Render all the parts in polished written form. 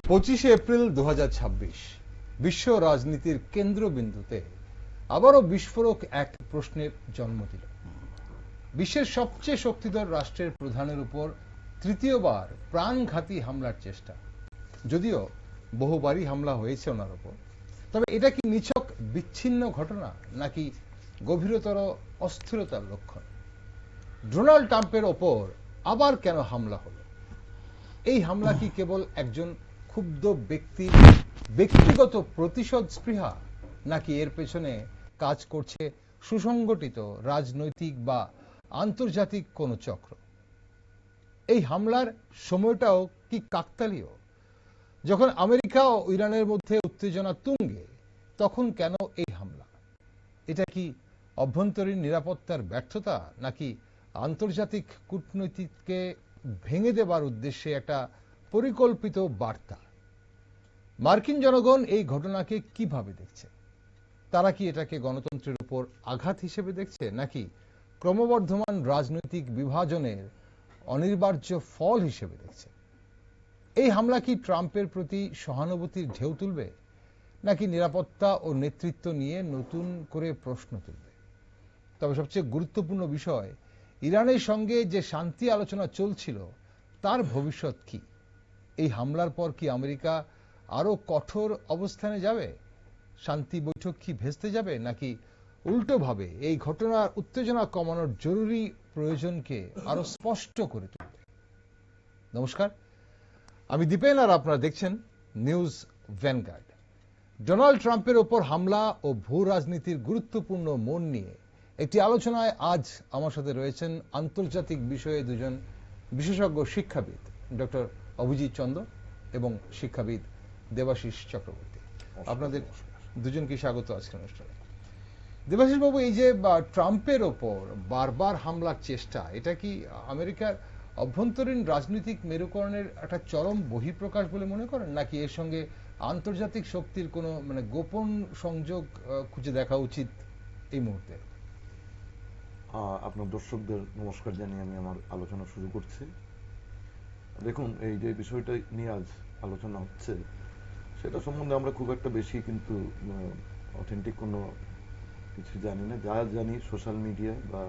25 April 2026 বিশ্ব রাজনীতির কেন্দ্রবিন্দুতে আবারও বিস্ফোরক এক প্রশ্নের জন্ম দিল। বিশ্বের সবচেয়ে শক্তিধর রাষ্ট্রের প্রধানের উপর তৃতীয়বার প্রাণঘাতী হামলার চেষ্টা। যদিও বহুবারই হামলা হয়েছে ওনার উপর, তবে এটা কি নিছক বিচ্ছিন্ন ঘটনা নাকি গভীরতর অস্থিরতার লক্ষণ? ডোনাল্ড ট্রাম্পের ওপর আবার কেন হামলা হলো? এই হামলা কি কেবল একজন ক্ষুব্ধ ব্যক্তির ব্যক্তিগত প্রতিশোধ স্পৃহা, নাকি এর পেছনে কাজ করছে সুসংগঠিত রাজনৈতিক বা আন্তর্জাতিক কোনো চক্র? এই হামলার সময়টাও কি কাকতালীয়? যখন আমেরিকা ও ইরানের মধ্যে উত্তেজনা তুঙ্গে, তখন কেন এই হামলা? এটা কি অভ্যন্তরীণ নিরাপত্তার ব্যর্থতা, নাকি আন্তর্জাতিক কূটনীতিকে ভেঙে দেবার উদ্দেশ্যে একটা পরিকল্পিত বার্তা? মার্কিন জনগণ এই ঘটনাকে কিভাবে দেখছে? তারা কি এটাকে গণতন্ত্রের উপর আঘাত হিসেবে দেখছে, নাকি ক্রমবর্ধমান রাজনৈতিক বিভাজনের অনিবার্য ফল হিসেবে দেখছে? এই হামলা কি ট্রাম্পের প্রতি সহানুভূতির ঢেউ তুলবে, নাকি নিরাপত্তা ও নেতৃত্ব নিয়ে নতুন করে প্রশ্ন তুলবে? তবে সবচেয়ে গুরুত্বপূর্ণ বিষয়, ইরানের সঙ্গে যে শান্তি আলোচনা চলছিল তার ভবিষ্যৎ কি? এই হামলার পর কি আমেরিকা আরো কঠোর অবস্থানে যাবে? শান্তি বৈঠক কি ভেস্তে যাবে, নাকি উল্টোভাবে এই ঘটনার উত্তেজনা কমানোর জরুরি প্রয়োজনকে আরো স্পষ্ট করে তুলবে? নমস্কার, আমি দীপেন, আর আপনারা দেখছেন নিউজ ভ্যানগার্ড। ডোনাল্ড ট্রাম্পের ওপর হামলা ও ভূ রাজনীতির গুরুত্বপূর্ণ মোড় নিয়ে একটি আলোচনায় আজ আমার সাথে রয়েছেন আন্তর্জাতিক বিষয়ে দুজন বিশেষজ্ঞ শিক্ষাবিদ, ডক্টর অভিজিৎ চন্দ্র এবং শিক্ষাবিদ দেবাশিস চক্রবর্তী। আপনাদের দুজনকে স্বাগত আজকের অনুষ্ঠানে। দেবাশিস বাবু, এই যে ট্রাম্পের ওপর বারবার হামলার চেষ্টা, এটা কি আমেরিকার অভ্যন্তরীণ রাজনৈতিক মেরুকরণের একটা চরম বহিঃপ্রকাশ বলে মনে করেন, নাকি এর সঙ্গে আন্তর্জাতিক শক্তির কোনো গোপন সংযোগ খুঁজে দেখা উচিত এই মুহূর্তে? আপনার দর্শকদের নমস্কার জানিয়ে আমি আমার আলোচনা শুরু করছি। দেখুন, এই যে বিষয়টা নিয়ে আজ আলোচনা হচ্ছে, সেটা সম্বন্ধে আমরা খুব একটা বেশি কিন্তু অথেন্টিক কোনো কিছু জানি না। যা জানি সোশ্যাল মিডিয়া বা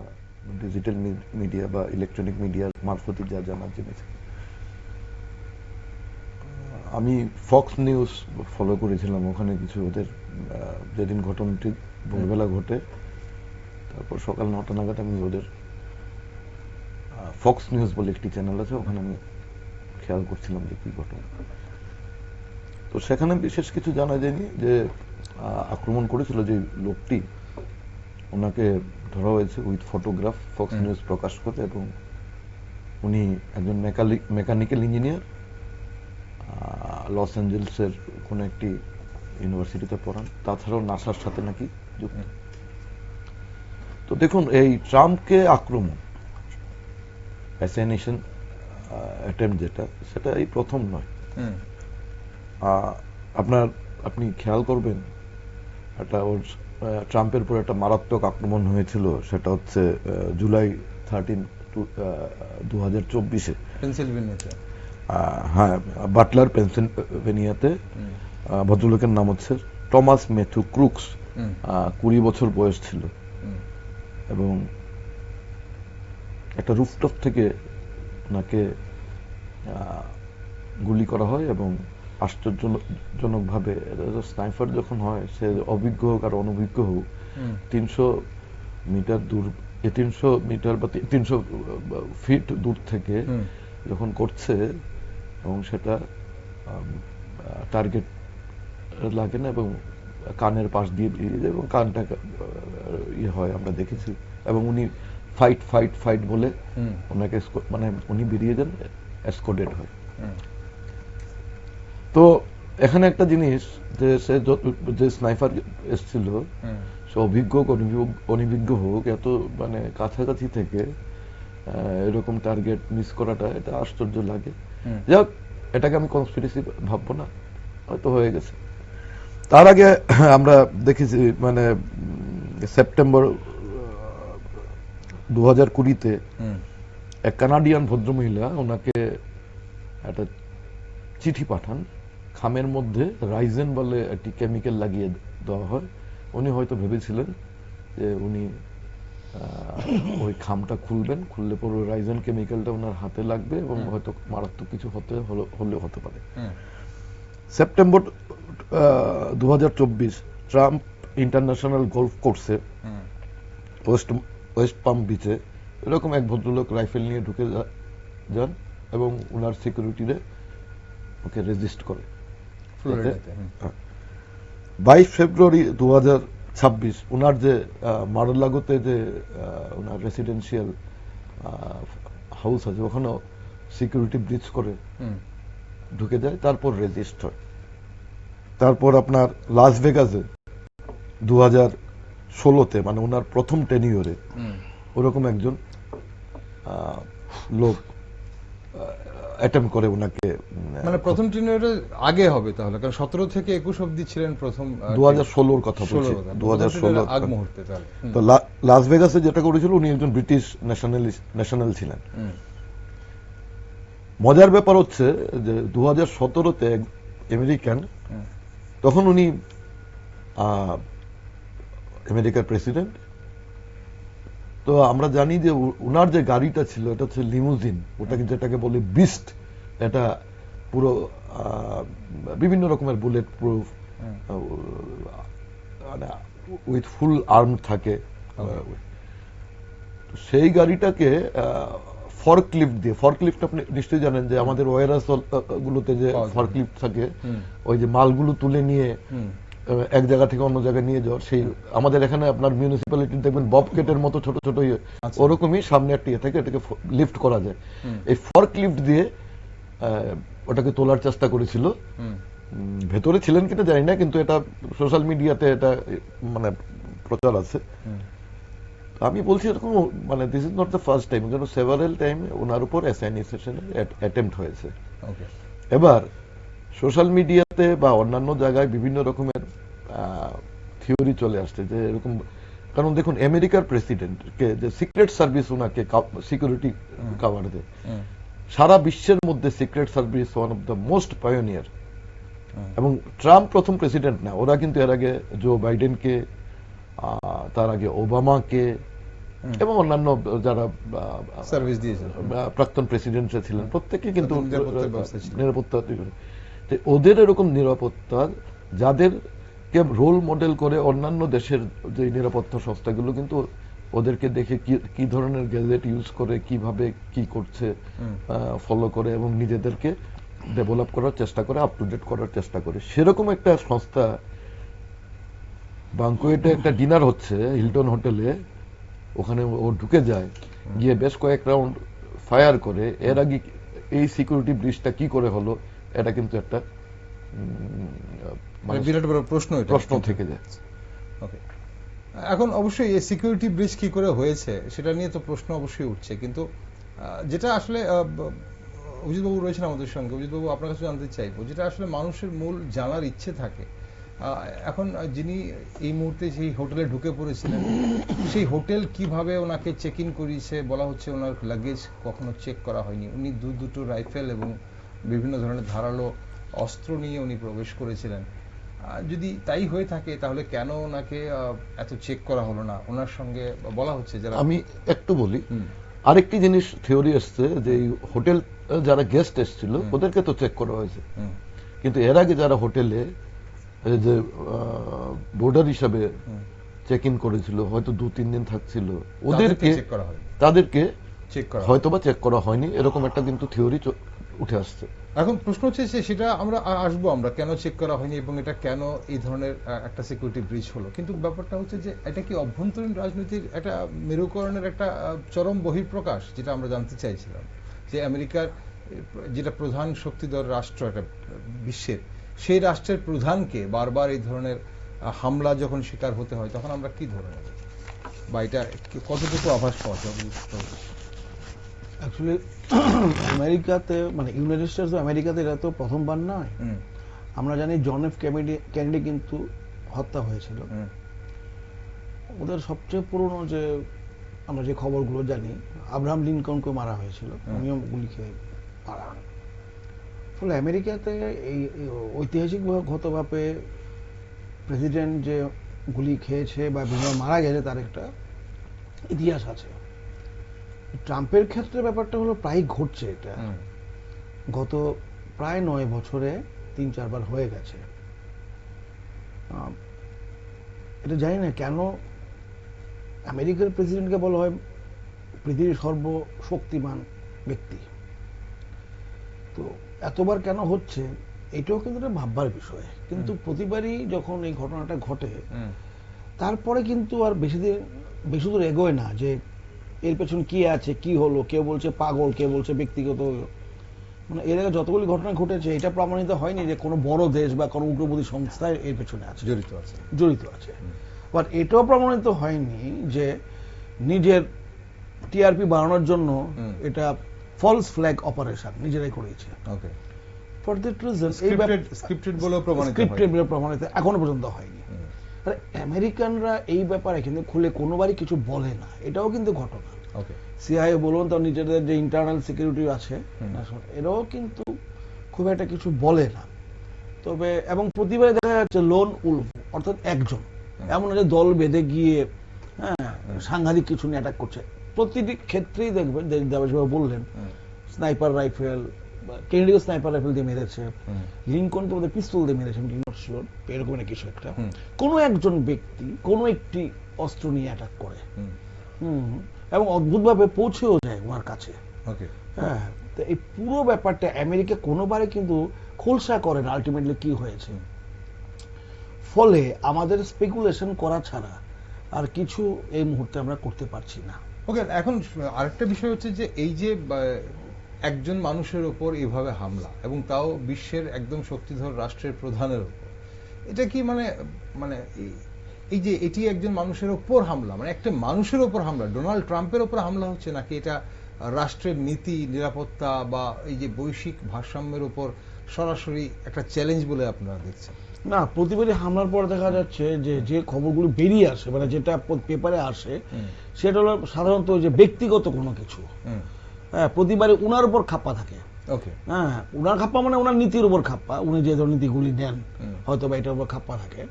ডিজিটাল মিডিয়া বা ইলেকট্রনিক মিডিয়ার মারফতে যা জানার জেনেছি। আমি ফক্স নিউজ ফলো করেছিলাম, ওখানে কিছু ওদের যেদিন ঘটনাটি ভোরবেলা ঘটে, তারপর সকাল 9টা নাগাদ আমি ওদের ফক্স নিউজ বলে একটি চ্যানেল আছে, ওখানে আমি খেয়াল করছিলাম যে কি ঘটনা। তো সেখানে বিশেষ কিছু জানা যায়নি। যে আক্রমণ করেছিল যে লোকটি, ওনাকে ধরা হয়েছে উইথ ফটোগ্রাফ, ফক্স নিউজ প্রকাশ করে, এবং উনি একজন মেকানিক্যাল ইঞ্জিনিয়ার, লস অ্যাঞ্জেলসের কোনো একটি ইউনিভার্সিটিতে পড়ান, তাছাড়াও নাসার সাথে নাকি যুক্ত। তো দেখুন, এই ট্রাম্পকে আক্রমণ, অ্যাসাসিনেশন অ্যাটেম্পট যেটা, সেটা এই প্রথম নয়। আপনি খেয়াল করবেন, ট্রাম্পের উপর একটা মারাত্মক আক্রমণ হয়েছিল, সেটা হচ্ছে জুলাই 13, 2024-এ পেনসিলভেনিয়াতে। হ্যাঁ, বাটলার, পেনসিলভেনিয়াতে। ভদ্রলোকের নাম হচ্ছে টমাস ম্যাথু ক্রুকস। 20 বছর বয়স ছিল, এবং একটা রুফটপ থেকে ওনাকে গুলি করা হয়, এবং আশ্চর্যজনকভাবে স্নাইপার যখন হয়, সে অভিজ্ঞ হোক আর অনভিজ্ঞ হোক, 300 মিটার দূর, 300 মিটার বা 300 ফিট দূর থেকে যখন করছে, এবং সেটা টার্গেট লাগে না, এবং কানের পাশ দিয়ে বেরিয়ে যায়, এবং কানটা ইয়ে হয়, আমরা দেখেছি। এবং উনি ফাইট বলে ওনাকে উনি বেরিয়ে যান, এসকর্টেড হয়। তো এখানে একটা জিনিস, যে সে যে স্নাইপার এসেছিল, সে অভিজ্ঞ অনভিজ্ঞ হোক, এত কাছাকাছি থেকে এরকম টার্গেট মিস করাটা, এটা আশ্চর্য লাগে। যাক, এটাকে আমি কনস্পিরেসি ভাববো না, হয়তো হয়ে গেছে। তার আগে আমরা দেখেছি সেপ্টেম্বর 2020-তে এক কানাডিয়ান ভদ্রমহিলা ওনাকে একটা চিঠি পাঠান, খামের মধ্যে রাইজেন বলে একটি কেমিক্যাল লাগিয়ে দেওয়া হয়। উনি হয়তো ভেবেছিলেন যে উনি ওই খামটা খুলবেন, খুললে পরে রাইজেন কেমিক্যালটা ওনার হাতে লাগবে এবং হয়তো মারাত্মক কিছু হলেও হতে পারে। সেপ্টেম্বর 2024 ট্রাম্প ইন্টারন্যাশনাল গলফ কোর্সে ওয়েস্ট পাম বিচে এরকম এক ভদ্রলোক রাইফেল নিয়ে ঢুকে যান এবং ওনার সিকিউরিটিরে ওকে রেজিস্ট করে। 22 ফেব্রুয়ারি 2026 ওনার যে মার-a-লাগোতে যে ওনার রেসিডেন্সিয়াল হাউস আছে ওখানেও সিকিউরিটি ব্রিচ করে ঢুকে যায়, তারপর রেজিস্ট হয়। তারপর আপনার লাস ভেগাসে 2016-তে মানে ওনার প্রথম টেনিওরে ওরকম একজন লোক অ্যাটেম্প করে ওনাকে, মানে প্রথম টেনিওরে আগে হবে তাহলে, কারণ 17 থেকে 21 অবধি ছিলেন প্রথম। 2016-র কথা বলছি, 2016 আগ মুহূর্তে। তাহলে তো লাস ভেগাসে যেটা করেছিল উনি একজন ব্রিটিশ ন্যাশনাল ছিলেন। মজার ব্যাপার হচ্ছে যে 2017-তে আমেরিকান, তখন উনি আমেরিকার প্রেসিডেন্ট। তো আমরা জানি যে উনার যে গাড়িটা ছিল এটা হচ্ছে লিমুজিন, ওটাকে যেটাকে বলে বিস্ট। এটা পুরো বিভিন্ন রকমের bullet proof with full arm থাকে। সেই গাড়িটাকে ফর্কলিফট দিয়ে, ফর্কলিফট আপনি নিশ্চয়ই জানেন যে আমাদের ওয়ারহাউস গুলোতে যে ফর্কলিফট থাকে, ওই যে মালগুলো তুলে নিয়ে এক জায়গা থেকে অন্য জায়গায় নিয়ে যাওয়ার, সেই আমাদের এখানে আপনার মিউনিসিপ্যালিটি দেখবেন ববকেটের মতো ছোট ছোট ওরকমই সামনে একটা ইয়ে থাকে, এটাকে লিফট করা যায়। এই ফর্কলিফট দিয়ে ওটাকে তোলার চেষ্টা করেছিল। ভেতরে ছিলেন কিনা জানি না, কিন্তু এটা সোশ্যাল মিডিয়াতে এটা মানে প্রচার আছে। আমি বলছি এরকম মানে this is not the first time, যেন সেভারাল টাইম ওনার উপর অ্যাসাইনেশনের অ্যাটেম্প্ট হয়েছে। এবার সোশ্যাল মিডিয়াতে বা অন্যান্য জায়গায় বিভিন্ন রকমের থিওরি চলে আসছে যে এরকম, কারণ দেখুন আমেরিকার প্রেসিডেন্টকে যে সিক্রেট সার্ভিস ওনাকে সিকিউরিটি কভার দেয়, সারা বিশ্বের মধ্যে secret service one of the most pioneer. এবং ট্রাম্প প্রথম প্রেসিডেন্ট না, ওরা কিন্তু এর আগে জো বাইডেনকে, তার আগে ওবামাকে এবং অন্যান্য যারা সার্ভিস দিয়েছে প্রাক্তন প্রেসিডেন্ট ছিলেন প্রত্যেকে কিন্তু নিরাপত্তা, ওদের এরকম নিরাপত্তা যাদেরকে রোল মডেল করে অন্যান্য দেশের যে নিরাপত্তা সংস্থাগুলো কিন্তু ওদেরকে দেখে কি ধরনের গ্যাজেট ইউজ করে, কিভাবে কি করছে ফলো করে এবং নিজেদেরকে ডেভেলপ করার চেষ্টা করে, আপ টু ডেট করার চেষ্টা করে। সেরকম একটা সংস্থা বাংকুয়েটে একটা ডিনার হচ্ছে হিলটন হোটেলে, ওখানে ও ঢুকে যায়, গিয়ে বেশ কয়েক রাউন্ড ফায়ার করে। এর আগে এই সিকিউরিটি ব্রিজটা কি করে হলো, এটা কিন্তু একটা বিরাট বড় প্রশ্ন থেকে যায়। ওকে, এখন অবশ্যই এই সিকিউরিটি ব্রিজ কি করে হয়েছে সেটা নিয়ে তো প্রশ্ন অবশ্যই উঠছে, কিন্তু যেটা আসলে অভিজিৎবাবু রয়েছেন আমাদের সঙ্গে। অভিজিৎবাবু, আপনার কাছে জানতে চাইবো, যেটা আসলে মানুষের মূল জানার ইচ্ছে থাকে, এখন যিনি এই মুহূর্তে সেই হোটেলে ঢুকে পড়েছিলেন, সেই হোটেল কিভাবে ওনাকে চেক ইন করিয়েছে, বলা হচ্ছে ওনার লাগেজ কখনো চেক করা হয়নি, উনি দুটো রাইফেল এবং বিভিন্ন ধরনের ধারালো অস্ত্র নিয়ে উনি প্রবেশ করেছিলেন। যদি তাই হয়ে থাকে তাহলে কেন ওনাকে এত চেক করা হলো না? ওনার সঙ্গে বলা হচ্ছে যারা, আমি একটু বলি, আরেকটি জিনিস থিওরি আসছে যে হোটেল যারা গেস্ট এসেছিল ওদেরকে তো চেক করা হয়েছে, কিন্তু এর আগে যারা হোটেলে যে বোর্ডার হিসাবে চেক ইন করেছিল, হয়তো 2-3 দিন থাকছিল, তাদেরকে হয়তো বা চেক করা হয়নি, এরকম একটা কিন্তু থিওরি উঠে আসছে। এখন প্রশ্ন হচ্ছে সেটা আমরা আসবো, আমরা কেন চেক করা হয়নি এবং এটা কেন এই ধরনের একটা সিকিউরিটি ব্রিচ হলো। কিন্তু ব্যাপারটা হচ্ছে যে এটা কি অভ্যন্তরীণ রাজনীতির একটা মেরুকরণের একটা চরম বহিঃপ্রকাশ, যেটা আমরা জানতে চাইছিলাম, যে আমেরিকার যেটা প্রধান শক্তিধর রাষ্ট্র একটা বিশ্বের, সেই রাষ্ট্রের প্রধানকে বারবার এই ধরনের হামলা যখন শিকার হতে হয় তখন আমরা কি ধরে নেব, বা এটা কতটুকু আভাস পাওয়া যায়? অ্যাকচুয়ালি আমেরিকাতে মানে ইউনাইটেড স্টেটস আমেরিকাতে এটা তো প্রথমবার নয়। আমরা জানি জন এফ কেনেডি কিন্তু হত্যা হয়েছিল। ওদের সবচেয়ে পুরনো যে আমরা যে খবরগুলো জানি, আব্রাহাম লিঙ্কনকে মারা হয়েছিল, উনিও গুলি খেয়ে মারা হন। ফলে আমেরিকাতে এই ঐতিহাসিকগতভাবে প্রেসিডেন্ট যে গুলি খেয়েছে বা বিভিন্ন মারা গেছে তার একটা ইতিহাস আছে। ট্রাম্পের ক্ষেত্রে ব্যাপারটা হলো প্রায় ঘটছে এটা, গত প্রায় 9 বছরে 3-4 বার হয়ে গেছে। এটা জানি না কেন আমেরিকার প্রেসিডেন্টকে বলা হয় পৃথিবীর সর্বশক্তিমান ব্যক্তি, তো এতবার কেন হচ্ছে এটাও কিন্তু একটা ভাববার বিষয়। কিন্তু প্রতিবারই যখন এই ঘটনাটা ঘটে তারপরে কিন্তু আর বেশি দূর এগোয় না যে এর পেছনে কি আছে, কি হলো, কেউ বলছে পাগল, কেউ বলছে ব্যক্তিগত, মানে এর আগে যতগুলি ঘটনা ঘটেছে এটা প্রমাণিত হয়নি যে কোনো বড় দেশ বা কোনো উগ্রবাদী সংস্থা এর পেছনে আছে, জড়িত আছে। বাট এটাও প্রমাণিত হয়নি যে নিজের টিআরপি বাড়ানোর জন্য এটা ফলস ফ্ল্যাগ অপারেশন নিজেরাই করেছে। ফর দ্যাট রিজন স্ক্রিপ্টেড বলেও প্রমাণিত এখনো পর্যন্ত হয়নি। আমেরিকানরা এই ব্যাপারে কিন্তু খুলে কোনোবারই কিছু বলে না, এটাও কিন্তু ঘটনা। সিআইএ বলুন, তার নিজেদের যে ইন্টারনাল সিকিউরিটি আছে এরাও কিন্তু খুব একটা কিছু বলে না। তবে এবং প্রতিবারে দেখা যাচ্ছে লোন উলফ, অর্থাৎ একজন, এমন যে দল বেঁধে গিয়ে সাংঘাতিক কিছু নিয়ে অ্যাটাক করছে। প্রতিটি ক্ষেত্রেই দেখবেন, দেবাশবাবু বললেন স্নাইপার রাইফেল, কেনেডিও স্নাইপার রাইফেল দিয়ে মেরেছে, লিঙ্কন তো ওদের পিস্তল দিয়ে মেরেছে, এরকম কিছু একটা, কোনো একজন ব্যক্তি কোনো একটি অস্ত্র নিয়ে অ্যাটাক করে এবং অদ্ভুতভাবে পৌঁছেও যায় ওনার কাছে। হ্যাঁ, তো এই পুরো ব্যাপারটা আমেরিকা কোনোবারে কিন্তু খোলসা করেন আলটিমেটলি কি হয়েছে। ফলে আমাদের স্পেকুলেশন করা ছাড়া আর কিছু এই মুহূর্তে আমরা করতে পারছি না। ওকে, এখন আরেকটা বিষয় হচ্ছে যে এই যে একজন মানুষের ওপর এভাবে হামলা, এবং তাও বিশ্বের একদম শক্তিধর রাষ্ট্রের প্রধানের উপর, এটা কি মানে মানে এই যে এটি একজন মানুষের ওপর হামলা, মানে একটা মানুষের ওপর হামলা, ডোনাল্ড ট্রাম্পের ওপর হামলা হচ্ছে, নাকি এটা রাষ্ট্রের নীতি, নিরাপত্তা বা এই যে বৈশ্বিক ভারসাম্যের উপর সরাসরি একটা চ্যালেঞ্জ বলে আপনারা দেখছেন? না, প্রতিবারই হামলার পর দেখা যাচ্ছে যে খবরগুলো বেরিয়ে আসে, মানে যেটা পেপারে আসে সেটা হলো সাধারণত যে ব্যক্তিগত কোনো কিছু। হ্যাঁ, প্রতিবারই উনার উপর খাপ্পা থাকে। হ্যাঁ, উনার খাপ্পা মানে উনার নীতির উপর খাপ্পা, উনি যে ধরনের নীতিগুলি নেন হয়তো বা এটার উপর খাপ্পা থাকে।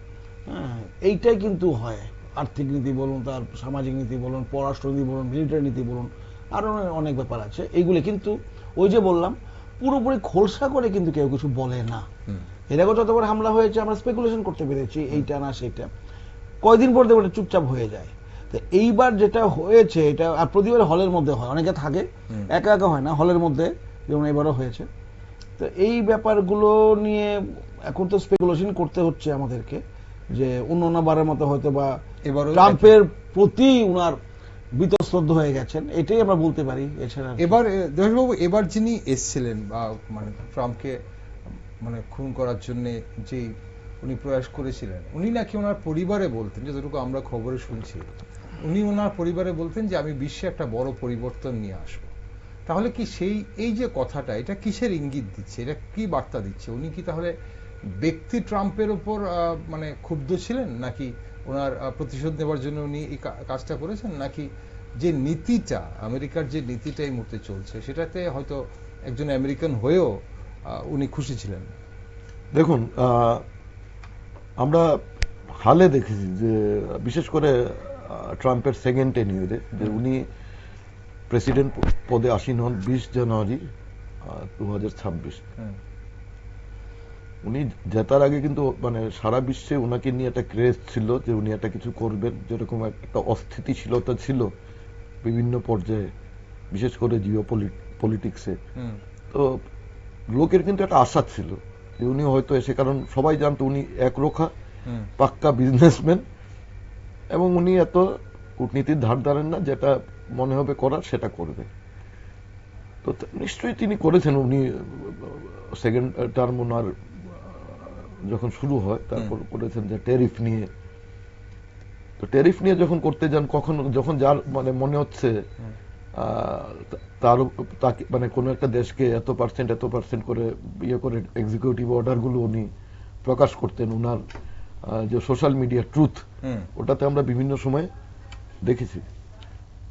হ্যাঁ, এইটাই কিন্তু হয়। আর্থিক নীতি বলুন, তার সামাজিক নীতি বলুন, পররাষ্ট্রনীতি বলুন, মিলিটারি নীতি বলুন, আরো অনেক ব্যাপার আছে। এইগুলি কিন্তু ওই যে বললাম পুরোপুরি খোলসা করে কিন্তু কেউ কিছু বলে না। এর আগে যতবার হামলা হয়েছে আমরা স্পেকুলেশন করতে পেরেছি, এইটা না সেটা, কয়দিন পর দেখবো চুপচাপ হয়ে যায়। তো এইবার যেটা হয়েছে এটা আর প্রতিবার হলের মধ্যে হয়, অনেকে থাকে, একা একা হয় না, হলের মধ্যে, যেমন এবারও হয়েছে। তো এই ব্যাপারগুলো নিয়ে এখন তো স্পেকুলেশন করতে হচ্ছে আমাদেরকে যে অন্যবারের মতো হয়তো বা ট্রাম্পের প্রতি উনার বীতশ্রদ্ধ হয়ে গেছেন, এটাই আমরা বলতে পারি। এছাড়া এবার দেবাশবাবু, এবার যিনি এসেছিলেন বা মানে ট্রাম্পকে মানে খুন করার জন্য যে উনি প্রয়াস করেছিলেন, উনি নাকি ওনার পরিবারে বলতেন, যতটুকু আমরা খবরে শুনছি, উনি ওনার পরিবারে বলতেন যে আমি বিশ্বে একটা বড় পরিবর্তন নিয়ে আসবো। তাহলে কি এই যে কথাটা, এটা কিসের ইঙ্গিত দিচ্ছে, এটা কি বার্তা দিচ্ছে? উনি কি তাহলে ব্যক্তি ট্রাম্পের উপর মানে ক্ষুব্ধ ছিলেন, নাকি ওনার প্রতিশোধ নেবার জন্য উনি এই কাজটা করেছেন, নাকি যে নীতিটা, আমেরিকার যে নীতিটা এই মুহূর্তে চলছে সেটাতে হয়তো একজন আমেরিকান হয়েও উনি খুশি ছিলেন? দেখুন, আমরা হালে দেখেছি যে বিশেষ করে ট্রাম্পের সেকেন্ড টেনিউরে যে উনি প্রেসিডেন্ট পদে আসীন হন 20 জানুয়ারি 2026। উনি জেতার আগে কিন্তু মানে সারা বিশ্বে ওনাকে নিয়ে একটা ক্রেজ ছিল যে উনি একটা কিছু করবেন, যেরকম একটা অস্থিতিশীলতা ছিল বিভিন্ন পর্যায়ে, বিশেষ করে জিও পলিটিক্সে। তো লোকের কিন্তু একটা আশা ছিল যে উনি হয়তো এসে, কারণ সবাই জানতো উনি একরোখা পাক্কা বিজনেসম্যান এবং উনি এত কূটনীতির ধার ধারেন না, যেটা মনে হবে করার সেটা করবে। তো নিশ্চয়ই তিনি করেছেন। উনি সেকেন্ড টার্ম ওনার যখন শুরু হয় তারপর করেছেন যে ট্যারিফ নিয়ে। তো ট্যারিফ নিয়ে যখন করতে যান, যখন যার মানে মনে হচ্ছে তাকে মানে কোন একটা দেশকে এত পার্সেন্ট করে এক্সিকিউটিভ অর্ডার গুলো উনি প্রকাশ করতেন, উনার যে সোশ্যাল মিডিয়া ট্রুথ, ওটাতে আমরা বিভিন্ন সময় দেখেছি।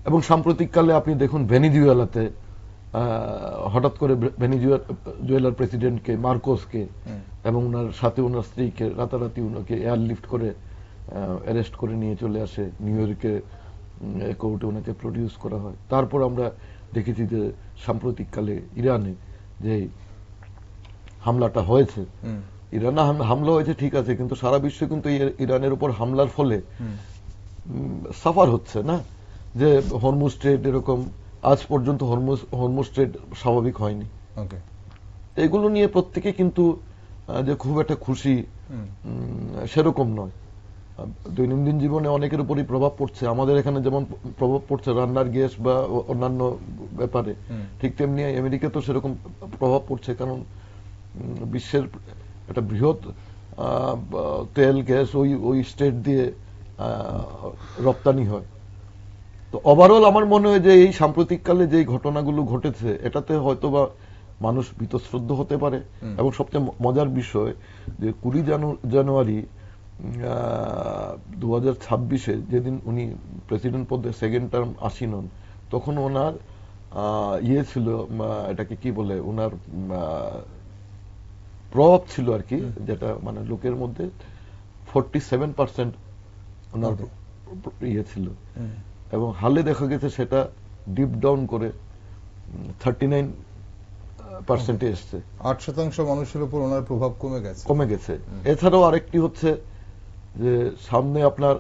এবং সাম্প্রতিককালে আপনি দেখুন ভেনিজুয়েলাতে হঠাৎ করে ভেনিজুয়েলার প্রেসিডেন্টকে মার্কোসকে এবং ওনার সাথে ওনার স্ত্রীকে রাতারাতি ওনাকে এয়ারলিফট করে অ্যারেস্ট করে নিয়ে চলে আসে নিউ ইয়র্কে কোর্টে ওনাকে প্রডিউস করা হয়। তারপর আমরা দেখেছি যে সাম্প্রতিককালে ইরানে যে হামলাটা হয়েছে, ইরানে হামলা হয়েছে ঠিক আছে, কিন্তু সারা বিশ্ব কিন্তু ইরানের উপর হামলার ফলে সাফার হচ্ছে না, যে হরমুজ স্ট্রেট এরকম আজ পর্যন্ত হরমুজ স্ট্রেট স্বাভাবিক হয়নি। এগুলো নিয়ে প্রত্যেকে কিন্তু যে খুব একটা খুশি সেরকম নয়। দৈনন্দিন জীবনে অনেকের উপরই প্রভাব পড়ছে, আমাদের এখানে যেমন প্রভাব পড়ছে রান্নার গ্যাস বা অন্যান্য ব্যাপারে, ঠিক তেমনি আমেরিকা তো সেরকম প্রভাব পড়ছে, কারণ বিশ্বের একটা বৃহৎ তেল গ্যাস ওই স্টেট দিয়ে রপ্তানি হয়। তো ওভারঅল আমার মনে হয় যে এই সাম্প্রতিককালে যে ঘটনাগুলো ঘটেছে এটাতে হয়তোবা মানুষ বীতশ্রদ্ধ হতে পারে। এবং সবচেয়ে মজার বিষয় যে 20 জানুয়ারি 2026-এ যেদিন উনি প্রেসিডেন্ট পদে সেকেন্ড টার্ম আসীন হন, তখন ওনার ইয়ে ছিল, এটাকে কি বলে, ওনার প্রভাব ছিল আর কি, যেটা মানে লোকের মধ্যে 47% ওনার ইয়ে ছিল, এবং হালে দেখা গেছে সেটা ডিপ ডাউন করে 39% এসছে। 8% মানুষের উপর ওনার প্রভাব কমে গেছে। এছাড়াও আরেকটি হচ্ছে যে সামনে আপনার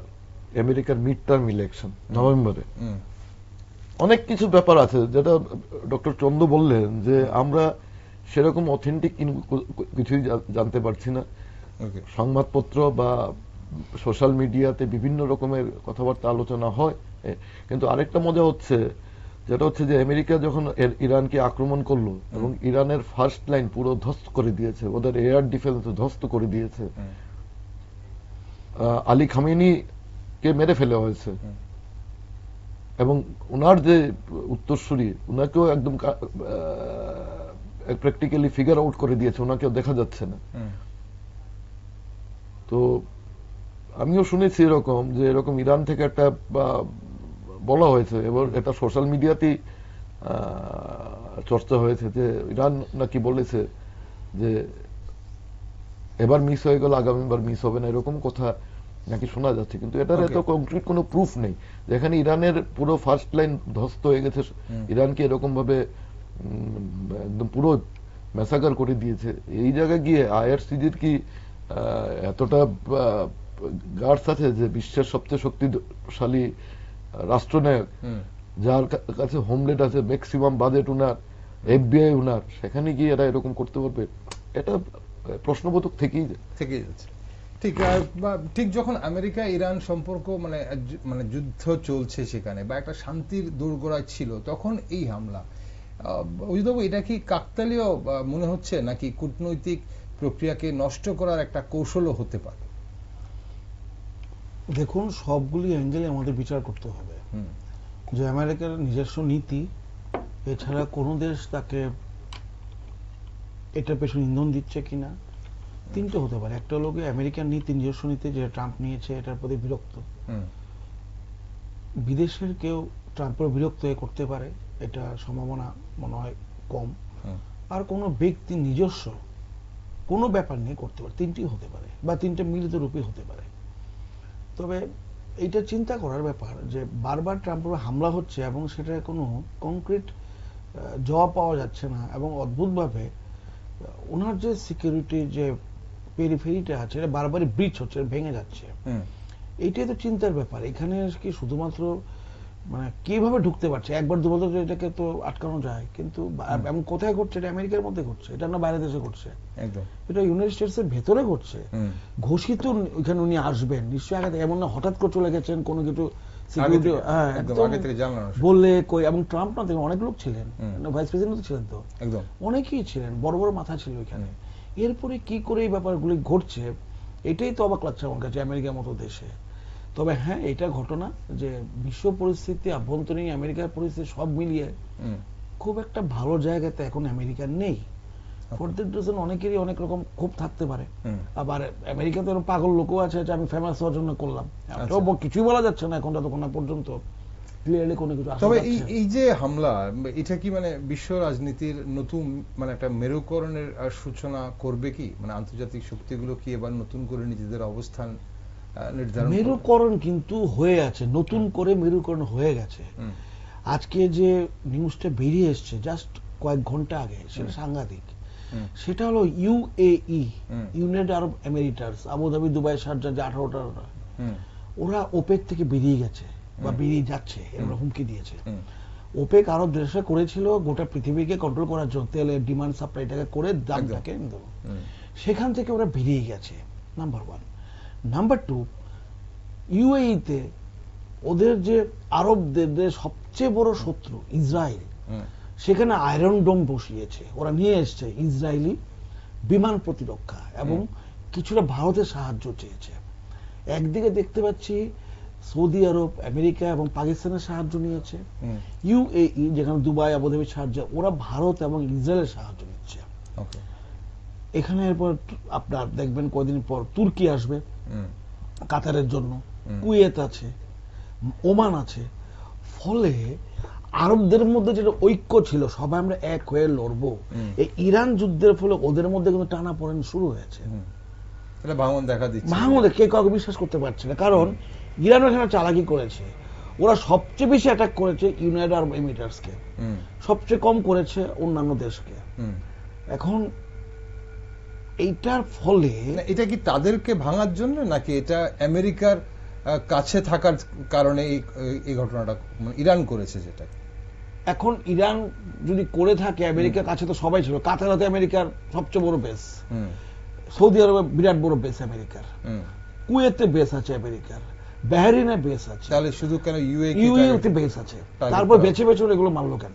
আমেরিকার মিড টার্ম ইলেকশন নভেম্বরে, অনেক কিছু ব্যাপার আছে যেটা ডক্টর চন্দ্র বললেন যে আমরা সেরকম অথেন্টিক কিছুই জানতে পারছি না। সংবাদপত্র বা সোশ্যাল মিডিয়াতে বিভিন্ন রকমের কথাবার্তা আলোচনা হয়, কিন্তু আরেকটা মজা হচ্ছে যেটা হচ্ছে যে আমেরিকা যখন ইরানকে আক্রমণ করলো এবং ইরানের ফার্স্ট লাইন পুরো ধ্বস্ত করে দিয়েছে, ওদের এয়ার ডিফেন্স ধ্বস্ত করে দিয়েছে, আলী খামেনি কে মেরে ফেলা হয়েছে, এবং ওনার যে উত্তরসূরি ওনাকেও একদম প্র্যাকটিক্যালি ফিগার আউট করে দিয়েছে, ওনাকেও দেখা যাচ্ছে না। তো আমিও শুনেছি এরকম যে এরকম ইরান থেকে একটা বলা হয়েছে, এবং এটা সোশ্যাল মিডিয়াতেই চর্চা হয়েছে যে ইরান নাকি বলেছে যে এবার মিস হয়ে গেল আগামীবার মিস হবে না, এরকম কথা নাকি শোনা যাচ্ছে, কিন্তু এটার এত কংক্রিট কোনো প্রুফ নেই। যেখানে ইরানের পুরো ফার্স্ট লাইন ধ্বস্ত হয়ে গেছে, ইরানকে এরকম ভাবে একদম পুরো ম্যাসাকার করে দিয়েছে, এই জায়গায় গিয়ে আইআরসিজির কি এতটা গার্ডস আছে যে বিশ্বের সবচেয়ে শক্তিশালী রাষ্ট্রনায়ক, যার কাছে হোমল্যান্ড আছে, ম্যাক্সিমাম বাজেট উনার, এফবিআই উনার, সেখানে গিয়ে এরা এরকম করতে পারবে? এটা প্রশ্নবোধক থেকেই যাচ্ছে। ঠিক যখন আমেরিকা ইরান সম্পর্ক মানে যুদ্ধ চলছে সেখানে, বা একটা শান্তির দোরগোড়ায় ছিল, তখন এই হামলা, অজিতবাবু এটা কি কাকতালীয় মনে হচ্ছে নাকি কূটনৈতিক প্রক্রিয়াকে নষ্ট করার একটা কৌশলও হতে পারে? দেখুন, সবগুলি অ্যাঙ্গেলে আমাদের বিচার করতে হবে। যে আমেরিকার নিজস্ব নীতি, এছাড়া কোনো দেশ তাকে এটার পেছনে ইন্ধন দিচ্ছে কিনা, তিনটে হতে পারে। একটা লোকে আমেরিকার নীতি, নিজস্ব নীতি যেটা ট্রাম্প নিয়েছে এটার প্রতি বিরক্ত, বিদেশের কেউ ট্রাম্পের বিরক্ত করতে পারে, এটা সম্ভাবনা মনে হয় কম। আর কোনো ব্যক্তি নিজস্ব কোনো ব্যাপার নিয়ে করতে পারে, তিনটি হতে পারে, বা তিনটে মিলিত রূপে হতে পারে। তবে এইটা চিন্তা করার ব্যাপার যে বারবার ট্রাম্পের হামলা হচ্ছে এবং সেটা কোনো কংক্রিট জবাব পাওয়া যাচ্ছে না, এবং অদ্ভুতভাবে ওনার যে সিকিউরিটি যে পেরিফেরিটা আছে এটা বারবারই ব্রিচ হচ্ছে, ভেঙে যাচ্ছে। এইটাই তো চিন্তার ব্যাপার। এখানে কি শুধুমাত্র মানে কিভাবে ঢুকতে পারছে, একবার দুবার এটাকে তো আটকানো যায়, কিন্তু এবং কোথায় ঘটছে? এটা আমেরিকার মধ্যে ঘটছে, এটা না বাইরে দেশে ঘটছে, এটা ইউনাইটেড স্টেটস এর ভেতরে ঘটছে। ঘোষিত ওইখানে উনি আসবেন নিশ্চয়ই, আগে এমন না হঠাৎ করে চলে গেছেন কোনো কিছু সিকিউরিটি বললে কই। এবং ট্রাম্প না থেকে অনেক লোক ছিলেন, ভাইস প্রেসিডেন্ট ছিলেন, তো অনেকেই ছিলেন, বড় বড় মাথা ছিল ওইখানে। এরপরে কি করে এই ব্যাপারগুলি ঘটছে, এটাই তো অবাক লাগছে আমার কাছে আমেরিকার মতো দেশে। তবে হ্যাঁ, এটা ঘটনা যে বিশ্ব পরিস্থিতি, আভ্যন্তরীণ আমেরিকার পরিস্থিতি সব মিলিয়ে খুব একটা ভালো জায়গাতে এখন আমেরিকা নেই। ফর দ্যাট রিজন অনেকেরই অনেক রকম ক্ষোভ থাকতে পারে। আবার আমেরিকাতে পাগল লোকও আছে যে আমি ফেমাস হওয়ার জন্য করলাম, কিছুই বলা যাচ্ছে না এখন যতক্ষণ না পর্যন্ত ক্লিয়ারলি কোনো কিছু আশা তবে যাচ্ছে। এই যে হামলা, এটা কি মানে বিশ্ব রাজনীতির নতুন মানে একটা মেরুকরণের সূচনা করবে কি? মানে আন্তর্জাতিক শক্তিগুলো কি এবার নতুন করে নিজেদের অবস্থান নির্ধারণ করবে? মেরুকরণ কিন্তু হয়ে আছে, নতুন করে মেরুকরণ হয়ে গেছে। আজকে যে নিউজটা বেরিয়ে এসছে জাস্ট কয়েক ঘন্টা আগে, সেটা সাংঘাতিক। সেটা হলো ইউএই, ইউনাইটেড আরব এমিরেটস, আবুধাবি, দুবাই, শারজাহ, যে 18টা, ওরা ওপেক থেকে বেরিয়ে গেছে বা বেরিয়ে যাচ্ছে, এরা হুমকি দিয়েছে। ওপেক আরব দেশে করেছিল গোটা পৃথিবীকে কন্ট্রোল করার জন্য, তেলের ডিমান্ড সাপ্লাইটাকে করে দামটাকে দেবো, সেখান থেকে ওরা বেরিয়ে গেছে, নাম্বার 1। নাম্বার 2, ইউএইতে ওদের যে আরব দেশদের সবচেয়ে বড় শত্রু ইসরায়েল, সেখানে আয়রন ডোম বসিয়েছে, ওরা নিয়ে এসছে ইসরায়েলি বিমান প্রতিরক্ষা, এবং কিছুটা ভারতের সাহায্য চেয়েছে। একদিকে দেখতে পাচ্ছি সৌদি আরব, আমেরিকা এবং পাকিস্তানের সাহায্য নিয়েছে। ইউএই, যেখানে দুবাই, আবুধাবি, শারজাহ, ওরা ভারত এবং ইসরায়েলের সাহায্য নিচ্ছে। এখানে এরপর আপনার দেখবেন কদিন পর তুর্কি আসবে কাতারের জন্য, কুয়েত আছে, ওমান আছে। ফলে আরবদের মধ্যে যেটা ঐক্য ছিল, সবাই আমরা এক হয়ে লড়বো, এই ইরান যুদ্ধের ফলে ওদের মধ্যে কিন্তু টানাপোড়েন শুরু হয়েছে। এটা ভাঙন দেখা দিচ্ছে, ভাঙনে কে কাউকে বিশ্বাস করতে পারছে না, কারণ ইরান এখানে চালাকি করেছে। ওরা সবচেয়ে বেশি অ্যাটাক করেছে ইউনাইটেড আরব এমিরেটসকে, সবচেয়ে কম করেছে অন্যান্য দেশকে। এখন এইটার ফলে এটা কি তাদেরকে ভাঙার জন্য, নাকি এটা আমেরিকার কাছে থাকার কারণে এই ঘটনাটা ইরান করেছে? যেটা এখন ইরান যদি করে থাকে, আমেরিকার কাছে তো সবাই ছিল, কাতারাতে আমেরিকার সবচেয়ে বড় বেস, সৌদি আরবে বিরাট বড় বেস আমেরিকার, কুয়েতে বেস আছে আমেরিকার, বাহরিনে বেস আছে, তাহলে শুধু কেন ইউএইতে বেস আছে? তারপর বেছে বেছে এগুলো মানলো কেন?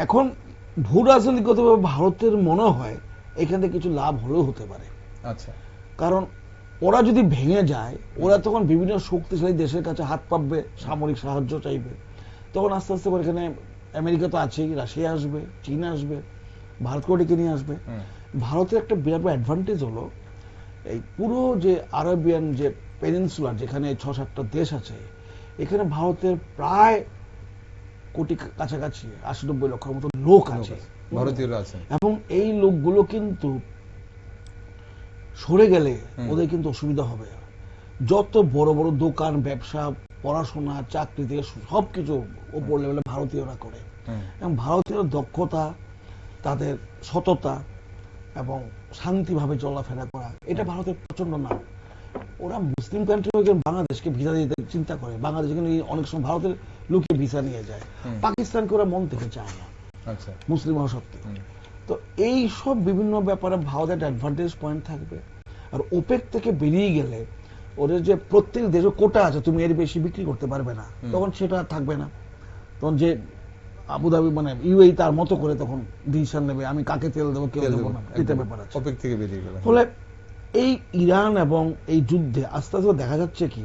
এখন ভূ রাজনৈতিকভাবে ভারতের মনে হয় এখান থেকে কিছু লাভ হলেও হতে পারে। আচ্ছা, কারণ ওরা যদি ভেঙে যায়, ওরা তখন বিভিন্ন শক্তিশালী দেশের কাছে হাত পাতবে, সামরিক সাহায্য চাইবে, তখন আস্তে আস্তে করে এখানে আমেরিকা তো আছেই, রাশিয়া আসবে, চীন আসবে, ভারতকেও ডেকে নিয়ে আসবে। ভারতের একটা বিরাট অ্যাডভান্টেজ হলো এই পুরো যে আরবিয়ান যে পেনিনসুলার, যেখানে 6-7টা দেশ আছে, এখানে ভারতের প্রায় কোটি কাছাকাছি 80-90 লক্ষের মতো লোক আছে, ভারতীয়রা আছেন, এবং এই লোকগুলো কিন্তু সরে গেলে ওদের কিন্তু অসুবিধা হবে। যত বড় বড় দোকান, ব্যবসা, পড়াশোনা, চাকরি থেকে সবকিছু ওপর লেভেলে ভারতীয়রা করে, এবং ভারতীয় দক্ষতা, তাদের সততা এবং শান্তিভাবে চলাফেরা করা, এটা ভারতের প্রচন্ড নাম। ওরা মুসলিম কান্ট্রি বাংলাদেশকে ভিসা দিতে চিন্তা করে, বাংলাদেশ কিন্তু অনেক সময় ভারতের লোকে ভিসা নিয়ে যায়, পাকিস্তানকে ওরা মন থেকে চায় না, মুসলিম হওয়া সত্ত্বেও। তো এই সব বিভিন্ন ব্যাপারে ভারতের একটা অ্যাডভান্টেজ পয়েন্ট থাকবে। আর ওপেক থেকে বেরিয়ে গেলে ওদের যে প্রত্যেক দেশে কোটা আছে, তুমি এর বেশি বিক্রি করতে পারবে না, তখন সেটা থাকবে না। তখন যে আবুধাবি মানে ইউএই তার মতো করে তখন ডিসিশন নেবে, আমি কাকে তেল দেবো, কেউ দেবো না, এটা ব্যাপার আছে। ওপেক থেকে বেরিয়ে গেল। ফলে এই ইরান এবং এই যুদ্ধে আস্তে আস্তে দেখা যাচ্ছে কি,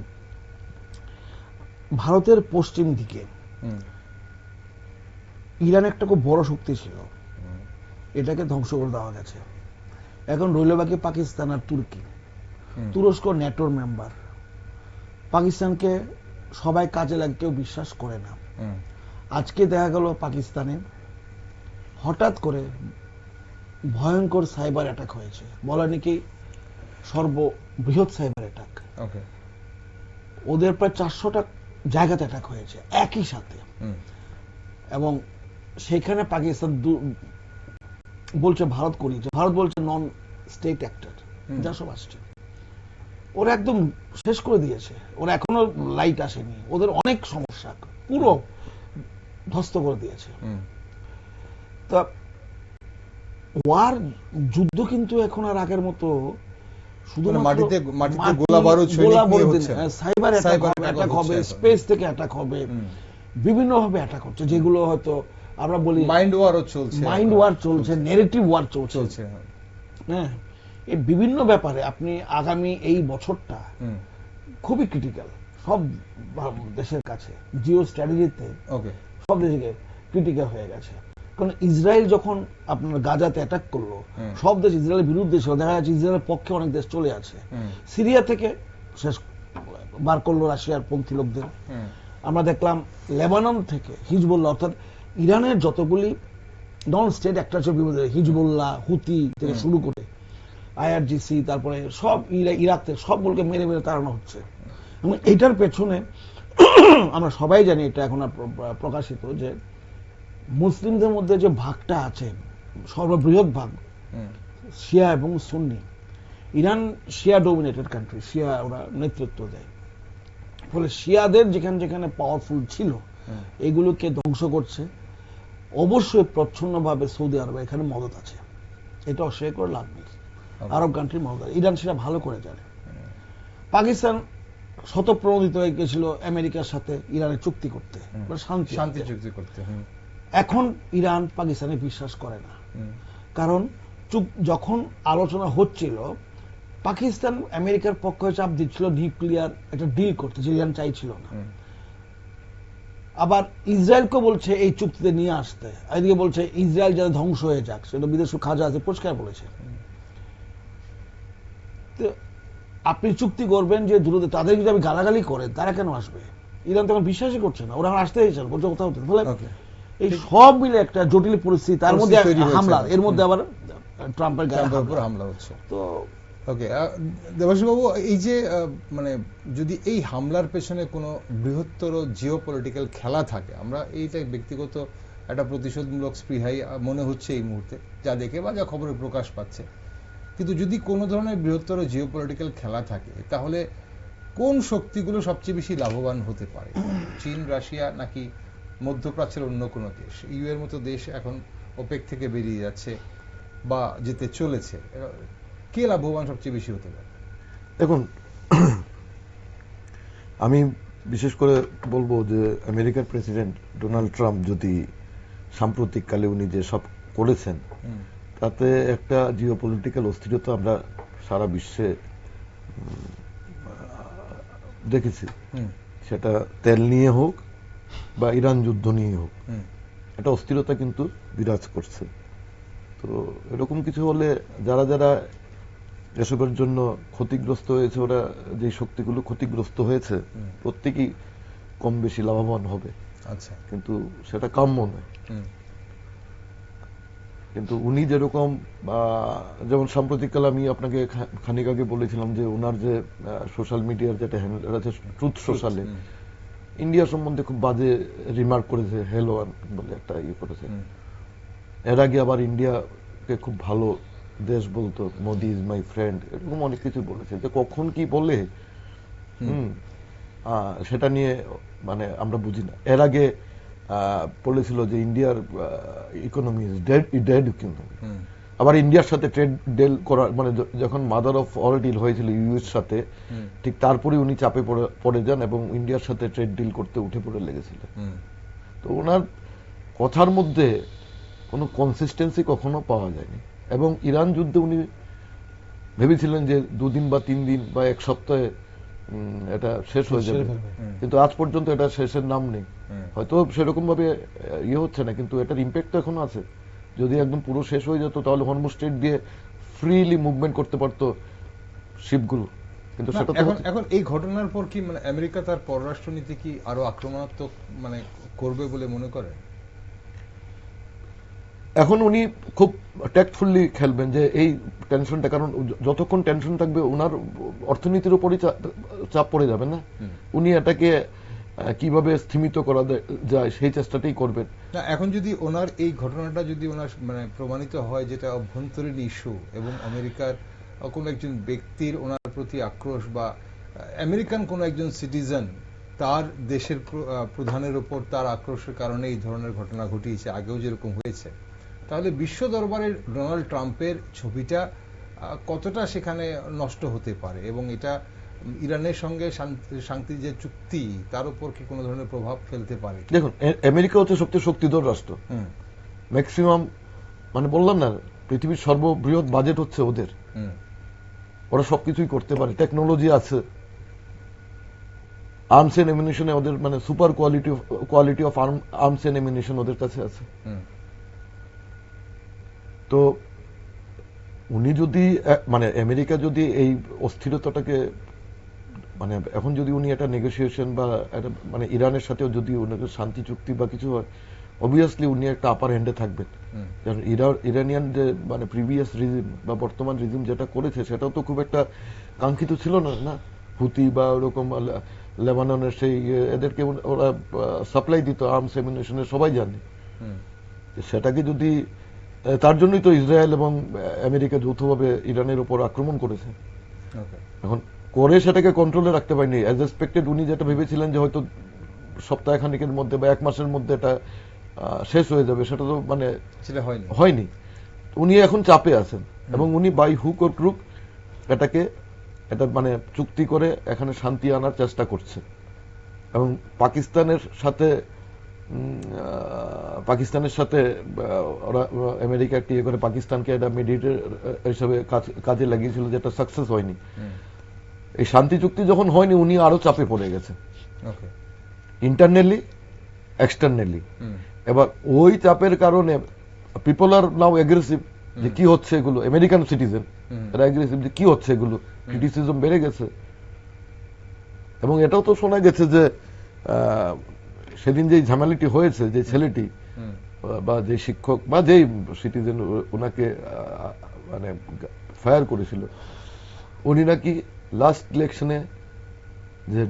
ভারতের পশ্চিম দিকে ইরান একটা খুব বড় শক্তি ছিল, এটাকে ধ্বংস করে দেওয়া গেছে। এখন রইল বাকি পাকিস্তান আর তুর্কি। তুরস্ক ন্যাটোর মেম্বার, পাকিস্তানকে সবাই কাজে লাগে, কেউ বিশ্বাস করে না। আজকে দেখা গেল পাকিস্তানে হঠাৎ করে ভয়ঙ্কর সাইবার অ্যাটাক হয়েছে, বলা নাকি সর্ববৃহৎ সাইবার অ্যাটাক। ওদের প্রায় 400টা জায়গাতে অ্যাটাক হয়েছে একই সাথে, এবং সেখানে পাকিস্তান বলছে ভারত করিয়েছে, ভারত বলছে নন স্টেট অ্যাক্টর, যা সব আসছে। ওরা একদম শেষ করে দিয়েছে, ওরা এখনো লাইট আসেনি, ওদের অনেক সমস্যা, পুরো ধ্বস্ত করে দিয়েছে। তা ওয়ার যুদ্ধ কিন্তু এখন আর আগের মতো মাটিতে গোলা বারুদ সাইবার অ্যাটাক হবে, স্পেস থেকে অ্যাটাক হবে, বিভিন্ন ভাবে অ্যাটাক হচ্ছে, যেগুলো হয়তো আমরা বলি মাইন্ড ওয়ারও চলছে, মাইন্ড ওয়ার চলছে, নেগেটিভ ওয়ার চলছে। হ্যাঁ, এই বিভিন্ন ব্যাপারে আপনি আগামী এই বছরটা খুবই ক্রিটিক্যাল সব দেশের কাছে, জিও স্ট্র্যাটেজিতে সব দেশকে ক্রিটিক্যাল হয়ে গেছে। কারণ ইসরায়েল যখন আপনার গাজাতে অ্যাটাক করলো, সব দেশ ইসরায়েলের বিরুদ্ধে ছিল, দেখা যাচ্ছে ইসরায়েলের পক্ষে অনেক দেশ চলে আছে। সিরিয়া থেকে শেষ বার করলো রাশিয়ার পন্থী লোকদের, আমরা দেখলাম লেবানন থেকে হিজবুল্লাহ, অর্থাৎ ইরানের যতগুলি নন স্টেট একটা হিজবুল্লাহ, হুতি থেকে শুরু করে আইআরজিসি, তারপরে সব ইরাক থেকে সবগুলোকে মেরে মেরে তাড়ানো হচ্ছে। এবং এটার পেছনে আমরা সবাই জানি, এটা এখন প্রকাশিত, যে মুসলিমদের মধ্যে যে ভাগটা আছে, সর্ববৃহৎ ভাগ শিয়া এবং সুন্নি। ইরান শিয়া ডোমিনেটেড কান্ট্রি, শিয়া ওরা নেতৃত্ব দেয়, ফলে শিয়াদের যেখানে যেখানে পাওয়ারফুল ছিল এগুলোকে ধ্বংস করছে। অবশ্যই প্রচ্ছন্নভাবে সৌদি আরবে এখানে মদত আছে, এটা অস্বীকার করে লাভ নেই। আরব কান্ট্রির মদত আছে, ইরান সেটা ভালো করে জানে। পাকিস্তান শতপ্রণোদিত হয়ে গেছিল আমেরিকার সাথে ইরানের চুক্তি করতে, শান্তি চুক্তি করতে। এখন ইরান পাকিস্তানে বিশ্বাস করে না, কারণ যখন আলোচনা হচ্ছিল পাকিস্তান আমেরিকার পক্ষে চাপ দিচ্ছিল নিউক্লিয়ার একটা ডিল করতে, যে ইরান চাইছিল না। আবার ইসরায়েলকে বলছে এই চুক্তিতে নিয়ে আসতে, এদিকে বলছে ইসরায়েল যাতে ধ্বংস হয়ে যাক, সেটা বিদেশ খাজা আছে পরিষ্কার বলেছে। আপনি চুক্তি করবেন যে দ্রুত, তাদের যদি আপনি গালাগালি করেন তারা কেন আসবে? ইরান তখন বিশ্বাসই করছে না, ওরা আসতে চান, বলছে কোথাও হতে। ফলে এই সব মিলে একটা জটিল পরিস্থিতি, তার মধ্যে হামলা, এর মধ্যে আবার ট্রাম্পের উপর হামলা হচ্ছে। তো ওকে, দেবাশিস বাবু, এই যে মানে যদি এই হামলার পেছনে কোনো বৃহত্তর জিওপলিটিক্যাল খেলা থাকে, আমরা এইটা ব্যক্তিগত একটা প্রতিশোধমূলক স্পৃহাই মনে হচ্ছে এই মুহূর্তে যা দেখে বা যা খবরে প্রকাশ পাচ্ছে, কিন্তু যদি কোনো ধরনের বৃহত্তর জিওপলিটিক্যাল খেলা থাকে, তাহলে কোন শক্তিগুলো সবচেয়ে বেশি লাভবান হতে পারে? চীন, রাশিয়া, নাকি মধ্যপ্রাচ্যের অন্য কোনো দেশ? ইউ এর মতো দেশ এখন ওপেক থেকে বেরিয়ে যাচ্ছে বা যেতে চলেছে, কে লাভবান সবচেয়ে বেশি হতে পারে? দেখুন, আমি বিশেষ করে বলবো যে আমেরিকার প্রেসিডেন্ট ডোনাল্ড ট্রাম্প যদি সাম্প্রতিককালে উনি যে সব করেছেন, তাতে একটা জিওপলিটিক্যাল অস্থিরতা আমরা সারা বিশ্বে দেখেছি। সেটা তেল নিয়ে হোক বা ইরান যুদ্ধ নিয়ে হোক, একটা অস্থিরতা কিন্তু বিরাজ করছে। তো এরকম কিছু হলে যারা যারা এসবের জন্য ক্ষতিগ্রস্ত হয়েছে, ওরা যে শক্তিগুলো ক্ষতিগ্রস্ত হয়েছে প্রত্যেকেই কম বেশি লাভবান হবে। আচ্ছা, কিন্তু সেটা কাম্য নয়। কিন্তু উনি যেরকম, যেমন সাম্প্রতিককালে আমি আপনাকে খানিক আগে বলেছিলাম যে ওনার যে সোশ্যাল মিডিয়ার যেটা হ্যান্ডেল আছে ট্রুথ সোশ্যালে, ইন্ডিয়া সম্বন্ধে খুব বাজে রিমার্ক করেছে, হেলো বলে একটা ইয়ে করেছে। এর আগে আবার ইন্ডিয়াকে খুব ভালো দেশ বলতো, মোদি ইজ মাই ফ্রেন্ড, এরকম অনেক কিছু বলেছে। যে কখন কি বলে সেটা নিয়ে মানে আমরা বুঝি না। এর আগে বলেছিল যে ইন্ডিয়ার ইকোনমি ইজ ডেড ইকোনমি। আবার ইন্ডিয়ার সাথে ট্রেড ডিল করার, মানে যখন মাদার অফ অল ডিল হয়েছিল ইউএস সাথে, ঠিক তারপরে উনি চাপে পড়ে যান এবং ইন্ডিয়ার সাথে ট্রেড ডিল করতে উঠে পড়ে লেগেছিলেন। তো ওনার কথার মধ্যে কোনো কনসিস্টেন্সি কখনো পাওয়া যায়নি। এবং ইরান যুদ্ধে উনি ভেবেছিলেন যে 2 দিন বা 3 দিন বা 1 সপ্তাহে এটা শেষ হয়ে যাবে, কিন্তু আজ পর্যন্ত এটা শেষের নাম নেই। হয়তো সেরকম ভাবে ইয়ে হচ্ছে না, কিন্তু এটার ইম্প্যাক্ট তো এখন আছে। যদি একদম পুরো শেষ হয়ে যেত, তাহলে হরমুজ স্ট্রেট দিয়ে ফ্রিলি মুভমেন্ট করতে পারতো শিপগুলো, কিন্তু সেটা এখন এই ঘটনার পর কি মানে আমেরিকা তার পররাষ্ট্রনীতি কি আরো আক্রমণাত্মক মানে করবে বলে মনে করে? এখন উনি খুব ট্যাক্টফুলি খেলবেন যে এই টেনশনটা, কারণ যতক্ষণ টেনশন থাকবে ওনার অর্থনীতির উপরই চাপ পড়ে যাবে না। উনি এটাকে কিভাবে স্থিমিত করা যায় সেই চেষ্টাটাই করবেন। না, এখন যদি ওনার এই ঘটনাটা যদি ওনার মানে প্রমাণিত হয় যেটা অভ্যন্তরীণ ইস্যু এবং আমেরিকার কোনো একজন ব্যক্তির ওনার প্রতি আক্রোশ, বা আমেরিকান কোনো একজন সিটিজেন তার দেশের প্রধানের উপর তার আক্রোশের কারণে এই ধরনের ঘটনা ঘটিয়েছে, আগেও যেরকম হয়েছে, তাহলে বিশ্ব দরবারে ডোনাল্ড ট্রাম্পের ছবিটা কতটা সেখানে নষ্ট হতে পারে, এবং এটা ইরানের সঙ্গে শান্তি যে চুক্তি তার উপর কি কোনো ধরনের প্রভাব ফেলতে পারে? দেখুন, আমেরিকা হচ্ছে সবচেয়ে শক্তিধর রাষ্ট্র। ম্যাক্সিমাম, মানে বললাম না, পৃথিবীর সর্ববৃহৎ বাজেট হচ্ছে ওদের। ওরা সবকিছুই করতে পারে, টেকনোলজি আছে, আর্মস এন্ড এমিনিশনে ওদের মানে super quality of arms and ammunition ওদের কাছে আছে। তো উনি যদি মানে আমেরিকা যদি এই অস্থিরতাটাকে মানে এখন যদি উনি একটা নেগোসিয়েশন বা একটা মানে ইরানের সাথেও যদি উনাকে শান্তি চুক্তি বা কিছু হয়, অবভিয়াসলি উনি একটা আপার হ্যান্ডে থাকবেন। কারণ ইরানিয়ান যে মানে প্রিভিয়াস রিজিম বা বর্তমান রিজিম যেটা করেছে সেটাও তো খুব একটা কাঙ্ক্ষিত ছিল না, না? হুতি বা ওরকম লেবাননের সেই এদেরকে ওরা সাপ্লাই দিত আর্মস অ্যামিউনিশনের, সবাই জানে। সেটাকে যদি তার জন্যই তো ইসরায়েল এবং আমেরিকা যৌথভাবে ইরানের উপর আক্রমণ করেছে। এখন করে সেটাকে কন্ট্রোলে রাখতে পারেনি। অ্যাজ এক্সপেক্টেড উনি যেটা ভেবেছিলেন যে হয়তো সপ্তাহখানেকের মধ্যে বা 1 মাসের মধ্যে এটা শেষ হয়ে যাবে, সেটা তো মানে সেটা হয়নি। উনি এখন চাপে আছেন এবং উনি বাই হুক অর ক্রুক এটাকে এটা মানে চুক্তি করে এখানে শান্তি আনার চেষ্টা করছে। এবং পাকিস্তানের সাথে ওরা আমেরিকা একটি ইয়ে করে পাকিস্তানকে এটা মিডিয়েটর হিসেবে কাজে লাগিয়েছিল, যেটা সাকসেস হয়নি। এই শান্তি চুক্তি যখন হয়নি উনি আরো চাপে পড়ে গেছে, ইন্টারনালি এক্সটার্নালি। এবার ওই চাপের কারণে পিপল আর নাও অ্যাগ্রেসিভ যে কি হচ্ছে এগুলো, আমেরিকান সিটিজেন এরা অ্যাগ্রেসিভ যে কি হচ্ছে এগুলো, ক্রিটিসিজম বেড়ে গেছে। এবং এটাও তো শোনা গেছে যে সেদিন যে ঝামেলাটি হয়েছে, যে ছেলেটি বা যে শিক্ষক বা যেই সিটিজেন ওনাকে মানে ফায়ার করেছিল, উনি নাকি লাস্ট ইলেকশনে যে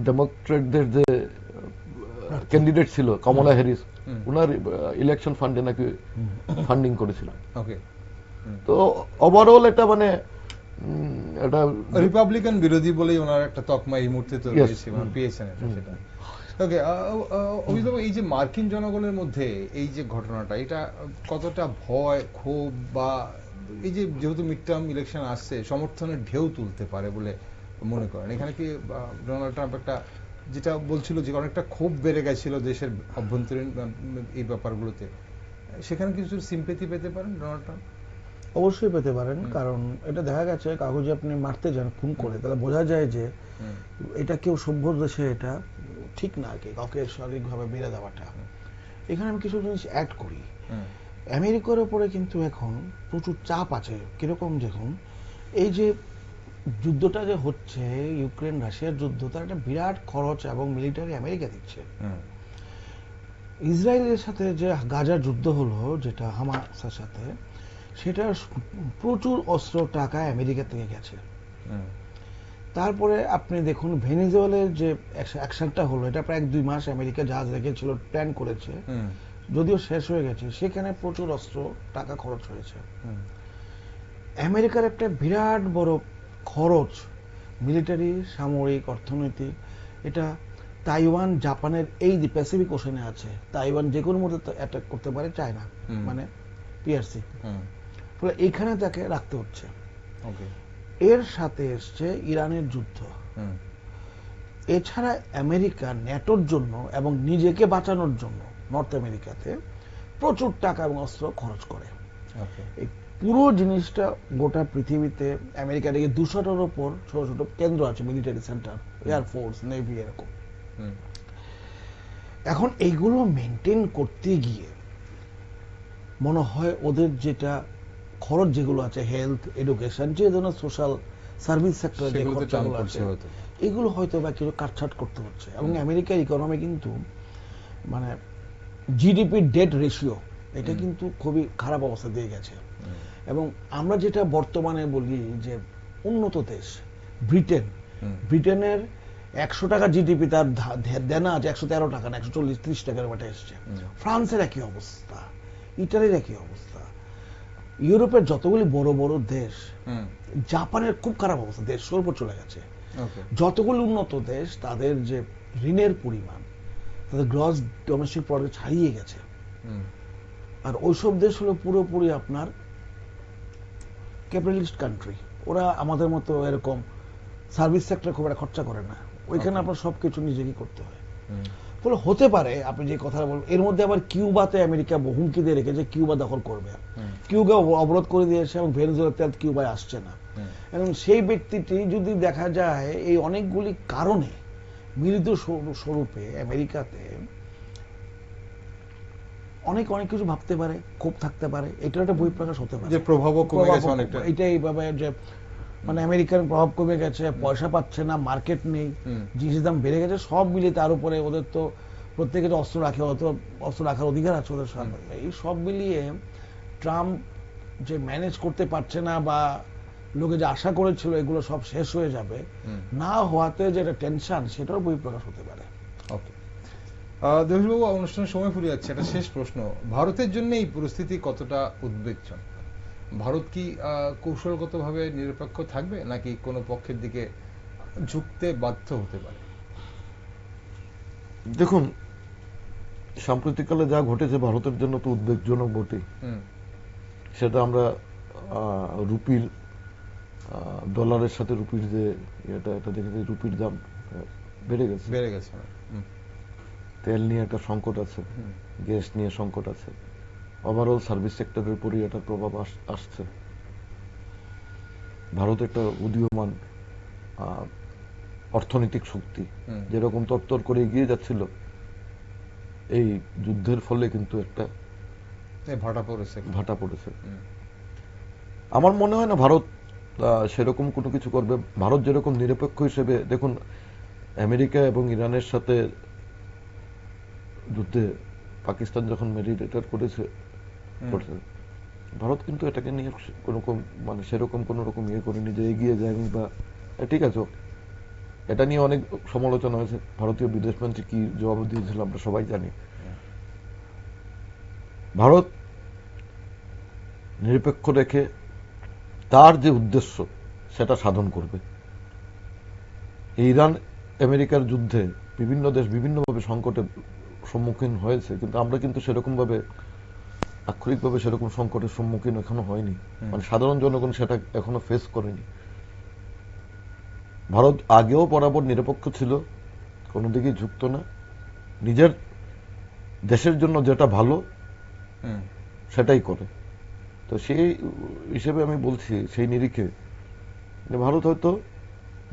ডেমোক্রেটদের যে ক্যান্ডিডেট ছিল কমলা হ্যারিস, উনার ইলেকশন ফান্ডে নাকি ফান্ডিং করেছিল। তো ওভারঅল এটা মানে এটা রিপাবলিকান বিরোধী বলেই ওনার একটা তকমা এই মুহূর্তে তো রয়েছে, পেয়েছেন সেটা। ওকে, অভিযোগ এই যে মার্কিন জনগণের মধ্যে এই যে ঘটনাটা, এটা কতটা ভয়, ক্ষোভ বা এই যে যেহেতু মিড টার্ম ইলেকশন আসছে, সমর্থনের ঢেউ তুলতে পারে বলে মনে করেন? এখানে কি ডোনাল্ড ট্রাম্প একটা যেটা বলছিল যে অনেকটা ক্ষোভ বেড়ে গেছিল দেশের অভ্যন্তরীণ এই ব্যাপারগুলোতে, সেখানে কিছু সিম্পেথি পেতে পারেন ডোনাল্ড ট্রাম্প? অবশ্যই পেতে পারেন, কারণ এটা দেখা গেছে কাগজে আপনি মারতে যান খুন করে, তাহলে বোঝা যায় যে এটা কেউ সভ্য দেশে এটা ঠিক না, আর কি কাউকে শারীরিকভাবে মেরে দেওয়াটা। এখানে আমি কিছু জিনিস অ্যাড করি। আমেরিকার উপরে কিন্তু এখন প্রচুর চাপ আছে। কিরকম? দেখুন, এই যে যুদ্ধটা যে হচ্ছে ইউক্রেন রাশিয়ার যুদ্ধ, তার একটা বিরাট খরচ এবং মিলিটারি আমেরিকা দিচ্ছে। ইসরায়েলের সাথে যে গাজার যুদ্ধ হলো, যেটা হামাসের সাথে, সেটার প্রচুর অস্ত্র টাকা আমেরিকা থেকে গেছে। তারপরে আপনি দেখুন ভেনেজুয়েলার যে অ্যাকশনটা হলো, এটা প্রায় 2 মাস আমেরিকা জাহাজ রেখেছিল, প্ল্যান করেছে, যদিও শেষ হয়ে গেছে। সেখানে প্রচুর অস্ত্র টাকা খরচ হয়েছে। আমেরিকার একটা বিরাট বড় খরচ মিলিটারি, সামরিক, অর্থনৈতিক। এটা তাইওয়ান জাপানের এই যে প্যাসিফিক ওশানে আছে, তাইওয়ান যে কোনো মুহূর্তে অ্যাটাক করতে পারে চায়না, মানে পিআরসি। ফলে এখানে তাকে রাখতে হচ্ছে। এর সাথে এসছে ইরানের যুদ্ধ। এছাড়া আমেরিকা ন্যাটোর জন্য এবং নিজেকে বাঁচানোর জন্য নর্থ আমেরিকাতে প্রচুর টাকা এবং অস্ত্র খরচ করে। এই পুরো জিনিসটা গোটা পৃথিবীতে আমেরিকার 200টার উপর ছোট ছোট কেন্দ্র আছে, মিলিটারি সেন্টার, এয়ারফোর্স, নেভি, এরকম। এখন এইগুলো মেনটেন করতে গিয়ে মনে হয় ওদের যেটা খরচ যেগুলো আছে, হেলথ, এডুকেশন, যে ধরনের সোশ্যাল সার্ভিস সেক্টরে যে খরচগুলো আছে, এগুলো হয়তো বা কিছু কাটছাট করতে হচ্ছে। এবং আমেরিকার ইকোনমি কিন্তু মানে জিডিপি ডেট রেশিও, এটা কিন্তু খুবই খারাপ অবস্থা দিয়ে গেছে। এবং আমরা যেটা বর্তমানে বলি যে উন্নত দেশ ব্রিটেনের 100 টাকা জিডিপি, তার দেনা আছে 113 টাকা না 140-30 টাকার মতো এসছে। ফ্রান্সের একই অবস্থা, ইটালির একই অবস্থা, ইউরোপের যতগুলি বড় বড় দেশ, জাপানের খুব খারাপ অবস্থা, দেশ সর্বোচ্চ চলে গেছে। যতগুলি উন্নত দেশ, তাদের যে ঋণের পরিমাণ, তাদের গ্রস ডোমেস্টিক প্রোডাক্ট ছাড়িয়ে গেছে। আর ওইসব দেশ হলো পুরোপুরি আপনার ক্যাপিটালিস্ট কান্ট্রি। ওরা আমাদের মতো এরকম সার্ভিস সেক্টরে খুব একটা খরচা করে না, ওইখানে আপনার সবকিছু নিজেকেই করতে হয়। ফলে হতে পারে আপনি যে কথা বলবেন, এর মধ্যে আবার কিউবাতে আমেরিকা হুমকি দিয়ে রেখেছে কিউবা দখল করবে, কিউবা অবরোধ করে দিয়েছে এবং ভেনেজুয়েলার তেল কিউবায় আসছে না। এবং সেই ব্যক্তিটি যদি দেখা যায় এই অনেকগুলি কারণে মিলিত স্বরূপে আমেরিকাতে অনেক অনেক কিছু ভাবতে পারে, ক্ষোভ থাকতে পারে, এটা একটা বহিঃপ্রকাশ হতে পারে, যে প্রভাবও কমে গেছে অনেকটা। এটা এইভাবে যে মানে আমেরিকার প্রভাব কমে গেছে, পয়সা পাচ্ছে না, মার্কেট নেই, জিনিসের দাম বেড়ে গেছে, সব মিলিয়ে তার উপরে ওদের তো প্রত্যেকে অস্ত্র রাখে, অস্ত্র রাখার অধিকার আছে ওদের সামনে। এই সব মিলিয়ে ট্রাম্প যে ম্যানেজ করতে পারছে না বা লোকে যে আশা করেছিল এগুলো সব শেষ হয়ে যাবে, না হওয়াতে যেটা টেনশন সেটাও বহিঃপ্রকাশ হতে পারে। ওকে, দেবশবাবু, অনুষ্ঠানের সময় ফুরিয়ে যাচ্ছে, একটা শেষ প্রশ্ন, ভারতের জন্য এই পরিস্থিতি কতটা উদ্বেগজনক? ভারত কি কৌশলগতভাবে নিরপেক্ষ থাকবে নাকি কোনো পক্ষের দিকে ঝুঁকতে বাধ্য হতে পারে? দেখুন, সাম্প্রতিককালে যা ঘটেছে ভারতের জন্য তো উদ্বেগজনক বটে। সেটা আমরা রুপির, ডলারের সাথে রুপির যে এটা দেখেছি, রুপির দাম বেড়ে গেছে। তেল নিয়ে একটা সংকট আছে, গ্যাস নিয়ে সংকট আছে, ওভারঅল সার্ভিস সেক্টরের উপরই এটার প্রভাব আসছে। ভারত একটা উদীয়মান অর্থনৈতিক শক্তি, যেরকম তরতর করে এগিয়ে যাচ্ছিল, এই যুদ্ধের ফলে কিন্তু একটা ভাটা পড়েছে। আমার মনে হয় না ভারত সেরকম কোনো কিছু করবে। ভারত যেরকম নিরপেক্ষ হিসেবে, দেখুন আমেরিকা এবং ইরানের সাথে যুদ্ধে পাকিস্তান যখন মেডিটেট করেছে, ভারত কিন্তু এটাকে নিয়ে মানে সেরকম কোন রকম ইয়ে করেনি যে এগিয়ে যায়নি বা ঠিক আছে। এটা নিয়ে অনেক সমালোচনা হয়েছে, ভারতীয় বিদেশমন্ত্রী কি জবাব দিয়েছিল আমরা সবাই জানি। ভারত নিরপেক্ষ রেখে তার যে উদ্দেশ্য সেটা সাধন করবে। ইরান আমেরিকার যুদ্ধে বিভিন্ন দেশ বিভিন্নভাবে সংকটের সম্মুখীন হয়েছে, কিন্তু আমরা কিন্তু সেরকম ভাবে আক্ষরিকভাবে সেরকম সংকটের সম্মুখীন এখনো হয়নি, মানে সাধারণ জনগণ সেটা এখনো ফেস করেনি। ভারত আগেও বরাবর নিরপেক্ষ ছিল, কোনো দিকে ঝুঁকত না, নিজের দেশের জন্য যেটা ভালো সেটাই করে। তো সেই হিসেবে আমি বলছি, সেই নিরিখে ভারত হয়তো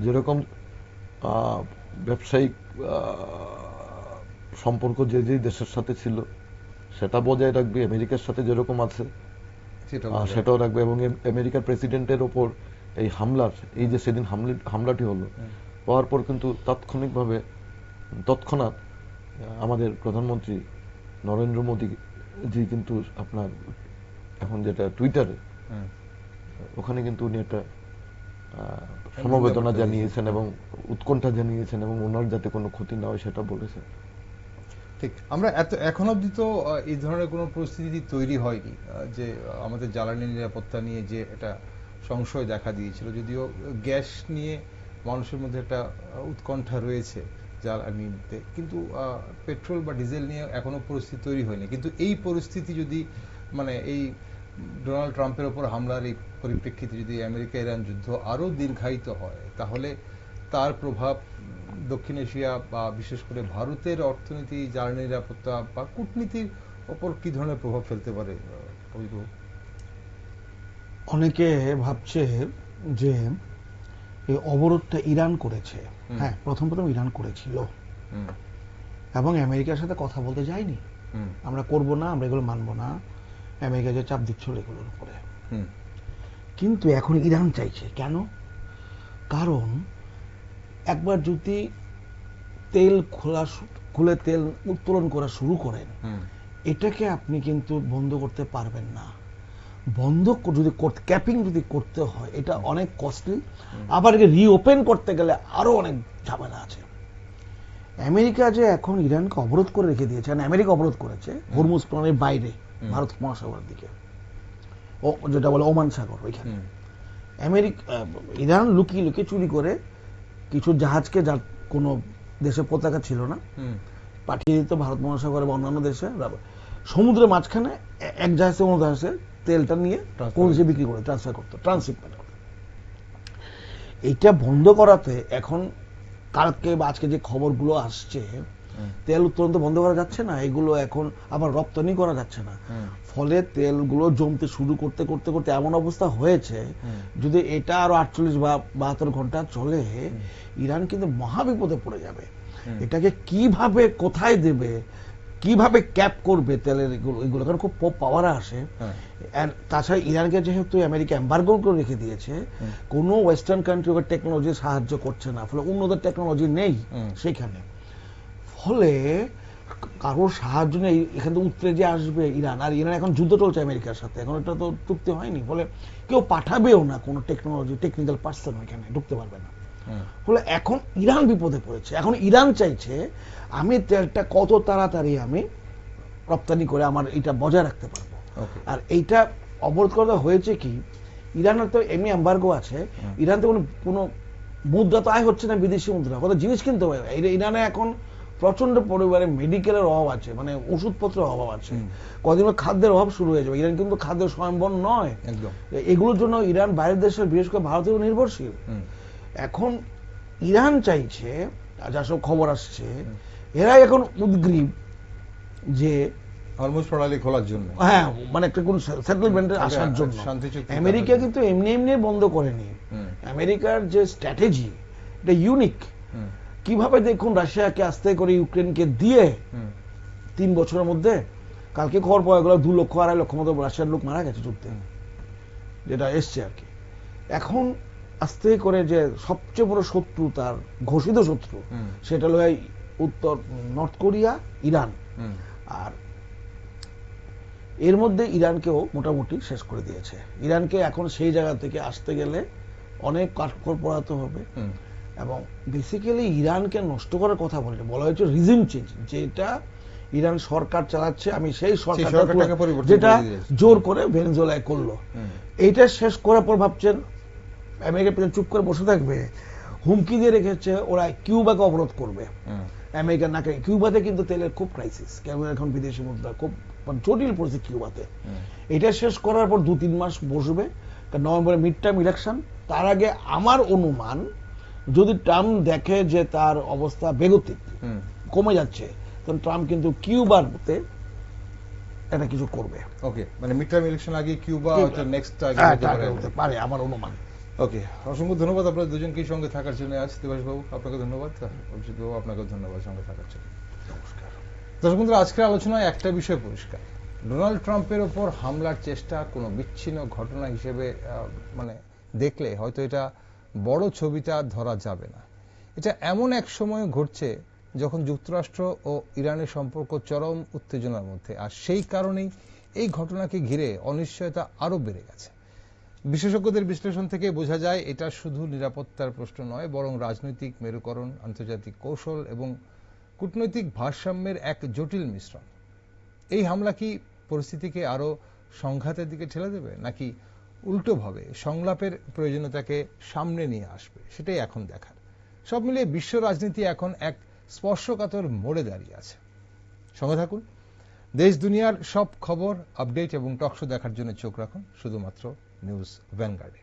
যেরকম ব্যবসায়িক সম্পর্ক যে যে দেশের সাথে ছিল সেটা বজায় রাখবে, আমেরিকার সাথে যেরকম আছে সেটাও রাখবে। এবং আমেরিকার প্রেসিডেন্টের ওপর এই হামলার, এই যে সেদিন হামলাটি হলো, হওয়ার পর কিন্তু তৎক্ষণাৎ আমাদের প্রধানমন্ত্রী নরেন্দ্র মোদী জি কিন্তু আপনার এখন যেটা টুইটারে, ওখানে কিন্তু উনি একটা সমবেদনা জানিয়েছেন এবং উৎকণ্ঠা জানিয়েছেন এবং ওনার যাতে কোনো ক্ষতি না হয় সেটা বলেছেন। ঠিক, আমরা এখন অবধি তো এই ধরনের কোনো পরিস্থিতি তৈরি হয়নি যে আমাদের জ্বালানি নিরাপত্তা নিয়ে যে এটা সংশয় দেখা দিয়েছিল, যদিও গ্যাস নিয়ে মানুষের মধ্যে একটা উৎকণ্ঠা রয়েছে জ্বালানিতে, কিন্তু পেট্রোল বা ডিজেল নিয়ে এখনো পরিস্থিতি তৈরি হয়নি। কিন্তু এই পরিস্থিতি যদি মানে এই ডোনাল্ড ট্রাম্পের ওপর হামলার এই পরিপ্রেক্ষিতে যদি আমেরিকা ইরান যুদ্ধ আরো দীর্ঘায়িত হয়, তাহলে তার প্রভাব দক্ষিণ এশিয়া বা বিশেষ করে ভারতের অর্থনীতি, জ্বালানি নিরাপত্তা বা কূটনীতির ওপর কি ধরনের প্রভাব ফেলতে পারে? অনেকে ভাবছে যে এই অবরোধটা ইরান করেছে। হ্যাঁ, প্রথম ইরান করেছিল এবং আমেরিকার সাথে কথা বলতে যায়নি, আমরা করব না, আমরা এগুলো মানব না, আমেরিকা যে চাপ দিচ্ছিল এগুলোর উপরে। কিন্তু এখন ইরান চাইছে কেন? কারণ একবার যদি তেল খুলে তেল উত্তোলন করা শুরু করেন, এটাকে আপনি কিন্তু বন্ধ করতে পারবেন না। বন্ধ যদি ক্যাপিং যদি করতে হয়, এটা অনেক কস্টলি, আবার রিওপেন করতে গেলে আরো অনেক ঝামেলা আছে। আমেরিকা যে এখন ইরানকে অবরোধ করে রেখে দিয়েছে, আমেরিকা অবরোধ করেছে হরমুজ প্রণালীর বাইরে ভারত মহাসাগরের দিকে, ও যেটা বলে ওমান সাগর, ওইখানে ইরান লুকিয়ে লুকিয়ে চুরি করে কিছু জাহাজকে, যার কোনো দেশে পতাকা ছিল না, পাঠিয়ে দিত ভারত মহাসাগরে বা অন্যান্য দেশে, সমুদ্রের মাঝখানে এক জাহাজে অন্য জাহাজে তেলটা নিয়ে কোন দেশে বিক্রি করে ট্রান্সফার করতো, ট্রান্সশিপমেন্ট করতো। এইটা বন্ধ করাতে এখন কালকে বা আজকে যে খবরগুলো আসছে, তেল উত্তোলন তো বন্ধ করা যাচ্ছে না, এগুলো এখন আবার রপ্তানি করা যাচ্ছে না, ফলে তেলগুলো জমতে শুরু করতে করতে করতে এমন অবস্থা হয়েছে, যদি এটা আরো 48 বা 72 ঘন্টা চলে, ইরান কিন্তু মহাবিপদে পড়ে যাবে। এটাকে কিভাবে কোথায় দেবে কিভাবে ক্যাপ করবে তেলের এগুলো, কারণ খুব পাওয়ার আসে। তাছাড়া ইরানকে যেহেতু আমেরিকা এম্বার্গো করে রেখে দিয়েছে, কোনো ওয়েস্টার্ন কান্ট্রি ওর টেকনোলজি সাহায্য করছে না, ফলে উন্নত টেকনোলজি নেই সেখানে, ফলে কারোর সাহায্য নেই। এখান থেকে উত্তরে যে আসবে ইরান, আর ইরান এখন যুদ্ধ চলছে আমেরিকার সাথে, এখন এটা তো চুক্তি হয়নি, ফলে কেউ পাঠাবেও না কোনো টেকনোলজি টেকনিক্যাল পার্সন, এখানে ঢুকতে পারবে না। ফলে এখন ইরান বিপদে পড়েছে। এখন ইরান চাইছে আমি তেলটা কত তাড়াতাড়ি আমি রপ্তানি করে আমার এটা বজায় রাখতে পারবো। আর এইটা অবরোধ করা হয়েছে কি, ইরানের তো এমনি এম্বার্গো আছে, ইরান তো কোনো মুদ্রা তো আয় হচ্ছে না, বিদেশি মুদ্রা, কত জিনিস কিনতে হবে। ইরানে এখন প্রচন্ড পরিমাণে মেডিকেলের অভাব আছে, মানে ওষুধপত্রের অভাব আছে, কদিন খাদ্যের অভাব শুরু হয়ে যাবে। ইরান কিন্তু খাদ্যের স্বয়ংবর নয় একদম, এগুলোর জন্য ইরান বাইরের দেশের বিশেষ করে ভারতের নির্ভরশীল। এখন ইরান চাইছে, যা সব খবর আসছে, এরাই এখন উদ্গ্রীব যে হরমুজ প্রণালী খোলার জন্য, হ্যাঁ, মানে একটা কোন সেটেলমেন্টে আসার জন্য। আমেরিকা কিন্তু এমনি এমনি বন্ধ করেনি। আমেরিকার যে স্ট্র্যাটেজি এটা ইউনিক। কিভাবে দেখুন রাশিয়াকে আস্তে করে ইউক্রেনকে দিয়ে 3 বছরের মধ্যে, কালকে খবর পাওয়া গেল 2 লক্ষ 2.5 লক্ষ মতো রাশিয়ার লোক মারা গেছে যুদ্ধে, যেটা এসছে আর কি। এখন আস্তে করে যে সবচেয়ে বড় শত্রু, তার ঘোষিত শত্রু, সেটা হলো উত্তর নর্থ কোরিয়া, ইরান। আর এর মধ্যে ইরানকেও মোটামুটি শেষ করে দিয়েছে। ইরানকে এখন সেই জায়গা থেকে আসতে গেলে অনেক কাঠখড় পোড়াতে হবে, এবং বেসিক্যালি ইরানকে নষ্ট করার কথা বলা হয়েছে রিজিম চেঞ্জ, যেটা ইরান সরকার চালাচ্ছে, আমি সেই সরকারটাকে যেটা জোর করে ভেনেজুয়েলায় করলো, এইটা শেষ করার পর ভাবছেন আমেরিকা চুপ করে বসে থাকবে। হুমকি দিয়ে রেখেছে ওরা কিউবাকে অবরোধ করবে। আমেরিকা না, কিউবাতে কিন্তু তেলের খুব ক্রাইসিস, কেমন এখন বিদেশি মুদ্রা খুব জটিল পরিস্থিতি কিউবাতে। এটা শেষ করার পর 2-3 মাস বসবে, নভেম্বরে মিড টার্ম ইলেকশন। তার আগে আমার অনুমান, যদি ট্রাম্প দেখে যে তার অবস্থা বেগতিক, কমে যাচ্ছে, তখন ট্রাম্প কিন্তু কিউবাতে এটা কিছু করবে। ওকে, মানে মিড টার্ম ইলেকশন আগে কিউবা নেক্সট হতে পারে আমার অনুমান। ওকে, অসংখ্য ধন্যবাদ আপনাদের দুজনকেই সঙ্গে থাকার জন্য। আজ দেবাশিস বাবু আপনাকে ধন্যবাদ, অভিজিৎ বাবু আপনাকে ধন্যবাদ সঙ্গে থাকার জন্য। নমস্কার। দর্শক বন্ধুরা, আজকের আলোচনায় একটা বিষয় পরিষ্কার, ডোনাল্ড ট্রাম্পের ওপর হামলার চেষ্টা কোনো বিচ্ছিন্ন ঘটনা হিসেবে মানে দেখলে হয়তো এটা বড় ছবিটা ধরা যাবে না। এটা এমন এক সময় ঘটছে যখন যুক্তরাষ্ট্র ও ইরানের সম্পর্ক চরম উত্তেজনার মধ্যে, আর সেই কারণেই এই ঘটনাকে ঘিরে অনিশ্চয়তা আরো বেড়ে গেছে। বিশেষজ্ঞদের বিশ্লেষণ থেকে বোঝা যায় এটা শুধু নিরাপত্তার প্রশ্ন নয়, বরং রাজনৈতিক মেরুকরণ, আন্তর্জাতিক কৌশল এবং কূটনৈতিক ভারসাম্যের এক জটিল মিশ্রণ। এই হামলা কি পরিস্থিতিকে আরো সংঘাতের দিকে ঠেলে দেবে, নাকি উল্টোভাবে সংলাপের প্রয়োজনীয়তাকে সামনে নিয়ে আসবে, সেটাই এখন দেখার। সব মিলিয়ে বিশ্ব রাজনীতি এখন এক স্পর্শকাতর মোড়ে দাঁড়িয়ে আছে। সঙ্গে থাকুন, দেশ দুনিয়ার সব খবর, আপডেট এবং টকশো দেখার জন্য চোখ রাখুন শুধুমাত্র নিউজ ভ্যানগার্ডে।